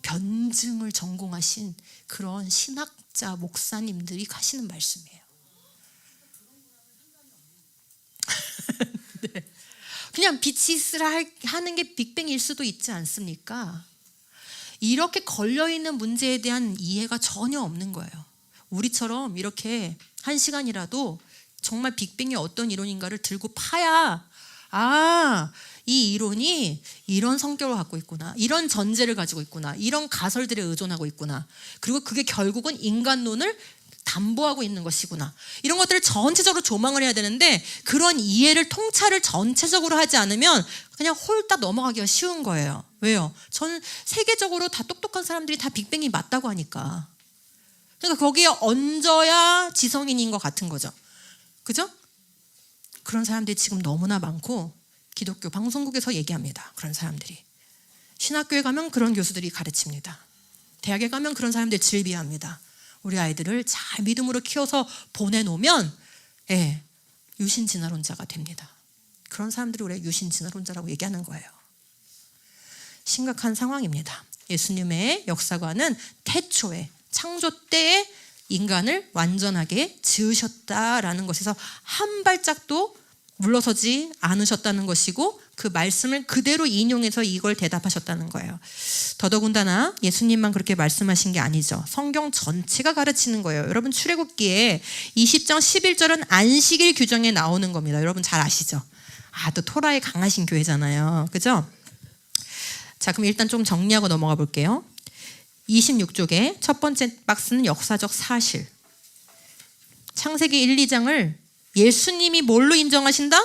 변증을 전공하신 그런 신학자 목사님들이 하시는 말씀이에요. 네. 그냥 빛이 있으라 하는 게 빅뱅일 수도 있지 않습니까? 이렇게 걸려있는 문제에 대한 이해가 전혀 없는 거예요. 우리처럼 이렇게 한 시간이라도 정말 빅뱅이 어떤 이론인가를 들고 파야 이 이론이 이런 성격을 갖고 있구나, 이런 전제를 가지고 있구나, 이런 가설들에 의존하고 있구나, 그리고 그게 결국은 인간론을 담보하고 있는 것이구나, 이런 것들을 전체적으로 조망을 해야 되는데 그런 이해를 통찰을 전체적으로 하지 않으면 그냥 홀딱 넘어가기가 쉬운 거예요. 왜요? 저는 세계적으로 다 똑똑한 사람들이 다 빅뱅이 맞다고 하니까. 그러니까 거기에 얹어야 지성인인 것 같은 거죠. 그죠? 그런 사람들이 지금 너무나 많고 기독교 방송국에서 얘기합니다. 그런 사람들이. 신학교에 가면 그런 교수들이 가르칩니다. 대학에 가면 그런 사람들이 질비합니다. 우리 아이들을 잘 믿음으로 키워서 보내놓으면 유신진화론자가 됩니다. 그런 사람들이 우리 유신진화론자라고 얘기하는 거예요. 심각한 상황입니다. 예수님의 역사관은 태초에 창조 때에 인간을 완전하게 지으셨다라는 것에서 한 발짝도 물러서지 않으셨다는 것이고 그 말씀을 그대로 인용해서 이걸 대답하셨다는 거예요. 더더군다나 예수님만 그렇게 말씀하신 게 아니죠. 성경 전체가 가르치는 거예요. 여러분 출애굽기에 20장 11절은 안식일 규정에 나오는 겁니다. 여러분 잘 아시죠? 또 토라에 강하신 교회잖아요. 그죠? 자, 그럼 일단 좀 정리하고 넘어가 볼게요. 26쪽에 첫 번째 박스는 역사적 사실. 창세기 1, 2장을 예수님이 뭘로 인정하신다?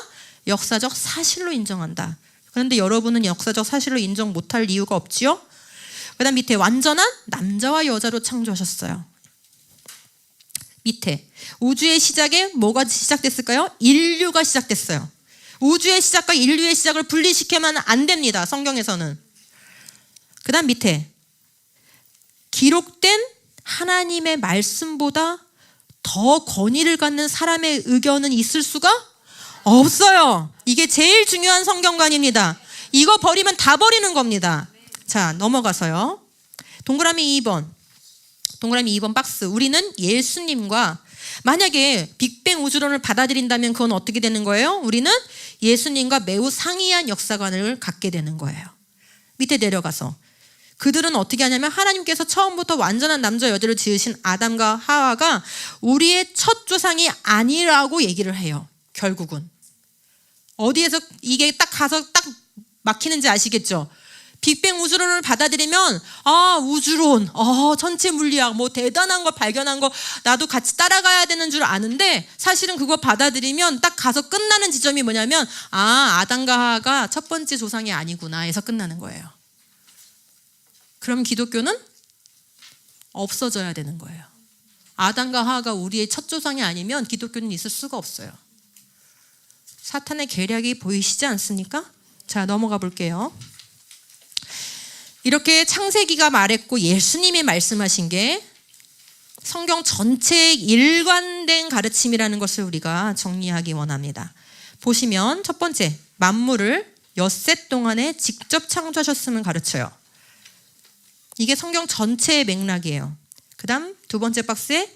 역사적 사실로 인정한다. 그런데 여러분은 역사적 사실로 인정 못할 이유가 없지요? 그 다음 밑에 완전한 남자와 여자로 창조하셨어요. 밑에 우주의 시작에 뭐가 시작됐을까요? 인류가 시작됐어요. 우주의 시작과 인류의 시작을 분리시키면 안 됩니다. 성경에서는. 그 다음 밑에 기록된 하나님의 말씀보다 더 권위를 갖는 사람의 의견은 있을 수가 없어요. 이게 제일 중요한 성경관입니다. 이거 버리면 다 버리는 겁니다. 자, 넘어가서요. 동그라미 2번 박스. 우리는 예수님과 만약에 빅뱅 우주론을 받아들인다면 그건 어떻게 되는 거예요? 우리는 예수님과 매우 상이한 역사관을 갖게 되는 거예요. 밑에 내려가서 그들은 어떻게 하냐면 하나님께서 처음부터 완전한 남자 여자를 지으신 아담과 하와가 우리의 첫 조상이 아니라고 얘기를 해요. 결국은 어디에서 이게 딱 가서 딱 막히는지 아시겠죠? 빅뱅 우주론을 받아들이면 우주론, 전체 물리학 뭐 대단한 거 발견한 거 나도 같이 따라가야 되는 줄 아는데 사실은 그거 받아들이면 딱 가서 끝나는 지점이 뭐냐면 아담과 하와가 첫 번째 조상이 아니구나 해서 끝나는 거예요. 그럼 기독교는 없어져야 되는 거예요. 아담과 하와가 우리의 첫 조상이 아니면 기독교는 있을 수가 없어요. 사탄의 계략이 보이시지 않습니까? 자, 넘어가 볼게요. 이렇게 창세기가 말했고 예수님이 말씀하신 게 성경 전체의 일관된 가르침이라는 것을 우리가 정리하기 원합니다. 보시면 첫 번째, 만물을 엿새 동안에 직접 창조하셨음을 가르쳐요. 이게 성경 전체의 맥락이에요. 그 다음 두 번째 박스에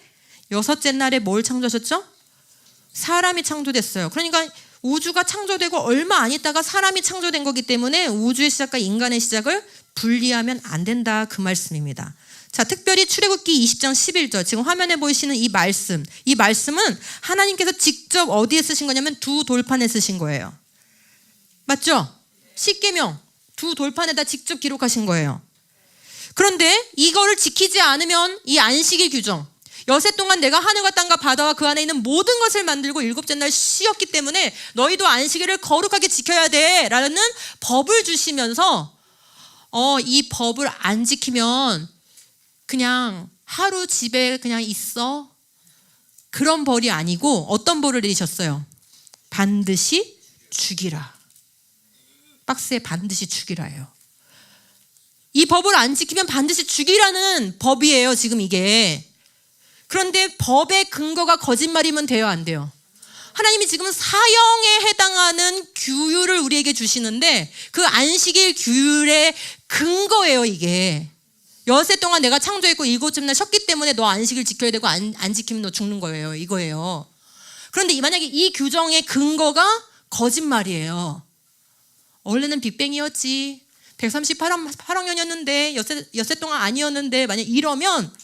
여섯째 날에 뭘 창조하셨죠? 사람이 창조됐어요. 그러니까 우주가 창조되고 얼마 안 있다가 사람이 창조된 거기 때문에 우주의 시작과 인간의 시작을 분리하면 안 된다, 그 말씀입니다. 자, 특별히 출애굽기 20장 11절 지금 화면에 보이시는 이 말씀은 하나님께서 직접 어디에 쓰신 거냐면 두 돌판에 쓰신 거예요. 맞죠? 십계명 두 돌판에다 직접 기록하신 거예요. 그런데 이거를 지키지 않으면 이 안식일 규정, 엿새 동안 내가 하늘과 땅과 바다와 그 안에 있는 모든 것을 만들고 일곱째 날 쉬었기 때문에 너희도 안식일을 거룩하게 지켜야 돼 라는 법을 주시면서 이 법을 안 지키면 그냥 하루 집에 그냥 있어, 그런 벌이 아니고 어떤 벌을 내리셨어요? 반드시 죽이라. 박스에 반드시 죽이라예요. 이 법을 안 지키면 반드시 죽이라는 법이에요, 지금 이게. 그런데 법의 근거가 거짓말이면 돼요, 안 돼요? 하나님이 지금 사형에 해당하는 규율을 우리에게 주시는데 그 안식일 규율의 근거예요, 이게. 엿새 동안 내가 창조했고 일곱째 날 쉬었기 때문에 너 안식일 지켜야 되고 안 지키면 너 죽는 거예요, 이거예요. 그런데 만약에 이 규정의 근거가 거짓말이에요. 원래는 빅뱅이었지, 138억 년이었는데 엿새 동안 아니었는데, 만약 이러면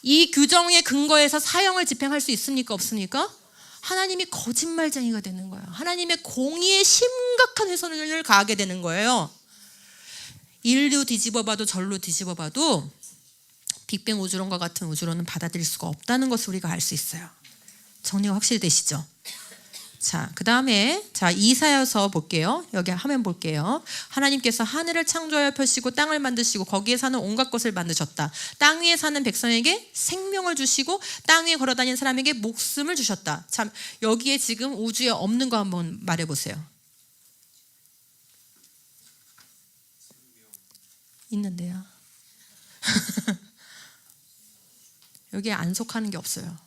이 규정의 근거에서 사형을 집행할 수 있습니까, 없습니까? 하나님이 거짓말쟁이가 되는 거예요. 하나님의 공의에 심각한 훼손을 가하게 되는 거예요. 일로 뒤집어봐도 절로 뒤집어봐도 빅뱅 우주론과 같은 우주론은 받아들일 수가 없다는 것을 우리가 알 수 있어요. 정리가 확실히 되시죠? 자, 그 다음에 이사야서 볼게요. 여기 화면 볼게요. 하나님께서 하늘을 창조하여 펴시고 땅을 만드시고 거기에 사는 온갖 것을 만드셨다. 땅 위에 사는 백성에게 생명을 주시고 땅 위에 걸어다니는 사람에게 목숨을 주셨다. 참, 여기에 지금 우주에 없는 거 한번 말해보세요. 있는데요. 여기에 안 속하는 게 없어요.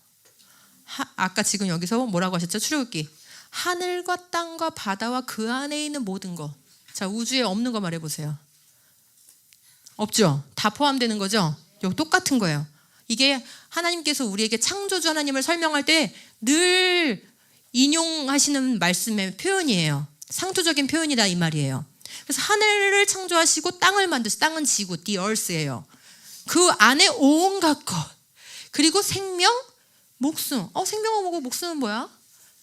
아까 지금 여기서 뭐라고 하셨죠? 출애굽기. 하늘과 땅과 바다와 그 안에 있는 모든 것. 자, 우주에 없는 거 말해보세요. 없죠. 다 포함되는 거죠. 여기 똑같은 거예요. 이게 하나님께서 우리에게 창조주 하나님을 설명할 때 늘 인용하시는 말씀의 표현이에요. 상투적인 표현이다 이 말이에요. 그래서 하늘을 창조하시고 땅을 만드시, 땅은 지구, the earth예요. 그 안에 온갖 것, 그리고 생명, 목숨. 생명은 뭐고 목숨은 뭐야?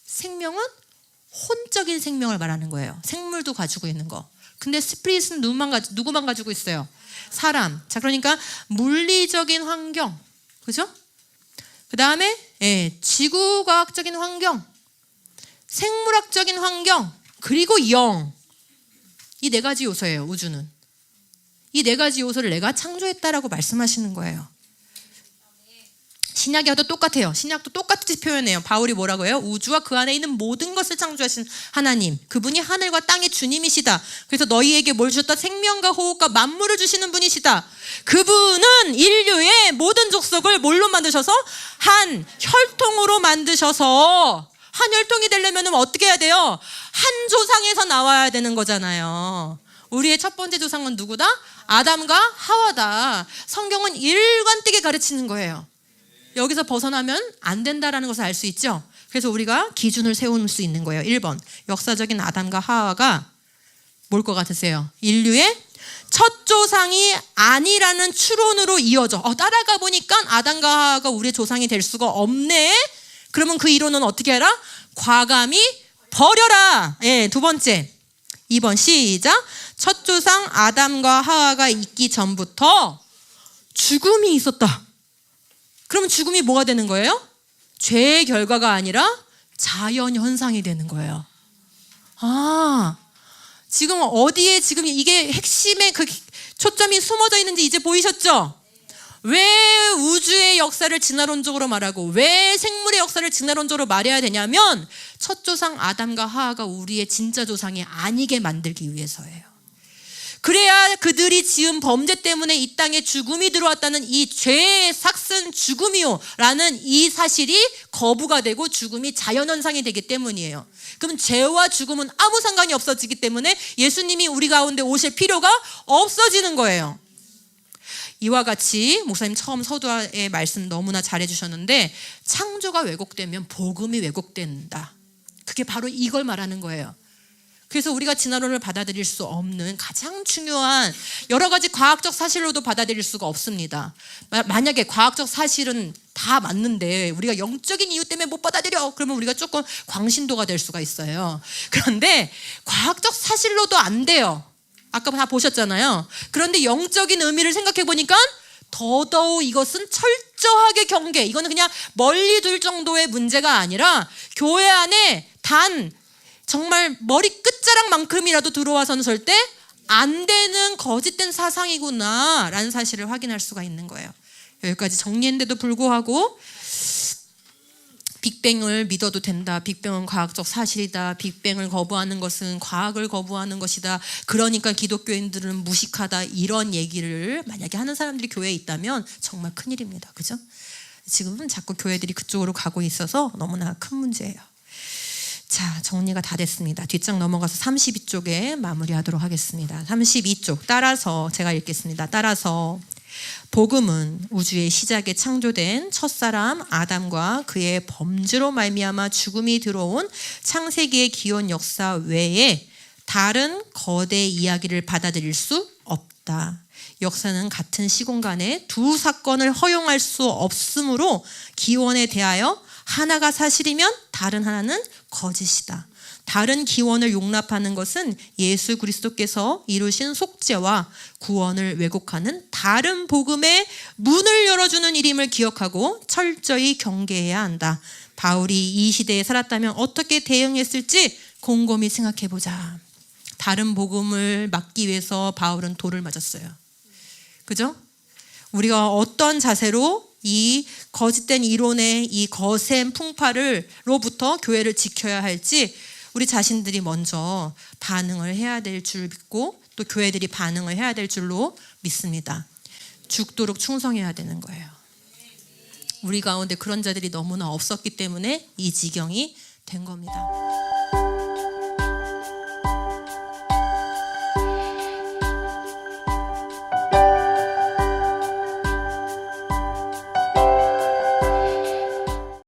생명은 혼적인 생명을 말하는 거예요. 생물도 가지고 있는 거. 근데 스피릿은 누구만 가지고 있어요? 사람. 자, 그러니까 물리적인 환경, 그죠? 그 다음에 지구과학적인 환경, 생물학적인 환경, 그리고 영. 이 네 가지 요소예요. 우주는. 이 네 가지 요소를 내가 창조했다라고 말씀하시는 거예요. 신약에도 똑같아요. 신약도 똑같이 표현해요. 바울이 뭐라고 해요? 우주와 그 안에 있는 모든 것을 창조하신 하나님, 그분이 하늘과 땅의 주님이시다. 그래서 너희에게 뭘 주셨다? 생명과 호흡과 만물을 주시는 분이시다. 그분은 인류의 모든 족속을 뭘로 만드셔서? 한 혈통으로 만드셔서, 한 혈통이 되려면 어떻게 해야 돼요? 한 조상에서 나와야 되는 거잖아요. 우리의 첫 번째 조상은 누구다? 아담과 하와다. 성경은 일관되게 가르치는 거예요. 여기서 벗어나면 안 된다라는 것을 알 수 있죠. 그래서 우리가 기준을 세울 수 있는 거예요. 1번, 역사적인 아담과 하와가 뭘 것 같으세요? 인류의 첫 조상이 아니라는 추론으로 이어져. 따라가 보니까 아담과 하와가 우리의 조상이 될 수가 없네. 그러면 그 이론은 어떻게 해라? 과감히 버려라. 두 번째, 2번 시작. 첫 조상 아담과 하와가 있기 전부터 죽음이 있었다. 그럼 죽음이 뭐가 되는 거예요? 죄의 결과가 아니라 자연 현상이 되는 거예요. 지금 어디에 지금 이게 핵심의 그 초점이 숨어져 있는지 이제 보이셨죠? 왜 우주의 역사를 진화론적으로 말하고 왜 생물의 역사를 진화론적으로 말해야 되냐면 첫 조상 아담과 하와가 우리의 진짜 조상이 아니게 만들기 위해서예요. 그래야 그들이 지은 범죄 때문에 이 땅에 죽음이 들어왔다는 이 죄의 삭슨 죽음이요 라는 이 사실이 거부가 되고 죽음이 자연현상이 되기 때문이에요. 그럼 죄와 죽음은 아무 상관이 없어지기 때문에 예수님이 우리 가운데 오실 필요가 없어지는 거예요. 이와 같이 목사님 처음 서두의 말씀 너무나 잘해 주셨는데 창조가 왜곡되면 복음이 왜곡된다. 그게 바로 이걸 말하는 거예요. 그래서 우리가 진화론을 받아들일 수 없는 가장 중요한 여러 가지 과학적 사실로도 받아들일 수가 없습니다. 만약에 과학적 사실은 다 맞는데 우리가 영적인 이유 때문에 못 받아들여 그러면 우리가 조금 광신도가 될 수가 있어요. 그런데 과학적 사실로도 안 돼요. 아까 다 보셨잖아요. 그런데 영적인 의미를 생각해 보니까 더더욱 이것은 철저하게 경계, 이거는 그냥 멀리 둘 정도의 문제가 아니라 교회 안에 단 정말 머리 끝자락만큼이라도 들어와서는 절대 안 되는 거짓된 사상이구나 라는 사실을 확인할 수가 있는 거예요. 여기까지 정리했는데도 불구하고 빅뱅을 믿어도 된다. 빅뱅은 과학적 사실이다. 빅뱅을 거부하는 것은 과학을 거부하는 것이다. 그러니까 기독교인들은 무식하다. 이런 얘기를 만약에 하는 사람들이 교회에 있다면 정말 큰일입니다. 그죠? 지금은 자꾸 교회들이 그쪽으로 가고 있어서 너무나 큰 문제예요. 자, 정리가 다 됐습니다. 뒷장 넘어가서 32쪽에 마무리하도록 하겠습니다. 32쪽 따라서 제가 읽겠습니다. 따라서 복음은 우주의 시작에 창조된 첫사람 아담과 그의 범죄로 말미암아 죽음이 들어온 창세기의 기원 역사 외에 다른 거대 이야기를 받아들일 수 없다. 역사는 같은 시공간에 두 사건을 허용할 수 없으므로 기원에 대하여 하나가 사실이면 다른 하나는 거짓이다. 다른 기원을 용납하는 것은 예수 그리스도께서 이루신 속죄와 구원을 왜곡하는 다른 복음의 문을 열어주는 일임을 기억하고 철저히 경계해야 한다. 바울이 이 시대에 살았다면 어떻게 대응했을지 곰곰이 생각해보자. 다른 복음을 막기 위해서 바울은 돌을 맞았어요. 그죠? 우리가 어떤 자세로 이 거짓된 이론의 이 거센 풍파로부터 교회를 지켜야 할지 우리 자신들이 먼저 반응을 해야 될 줄 믿고 또 교회들이 반응을 해야 될 줄로 믿습니다. 죽도록 충성해야 되는 거예요. 우리 가운데 그런 자들이 너무나 없었기 때문에 이 지경이 된 겁니다.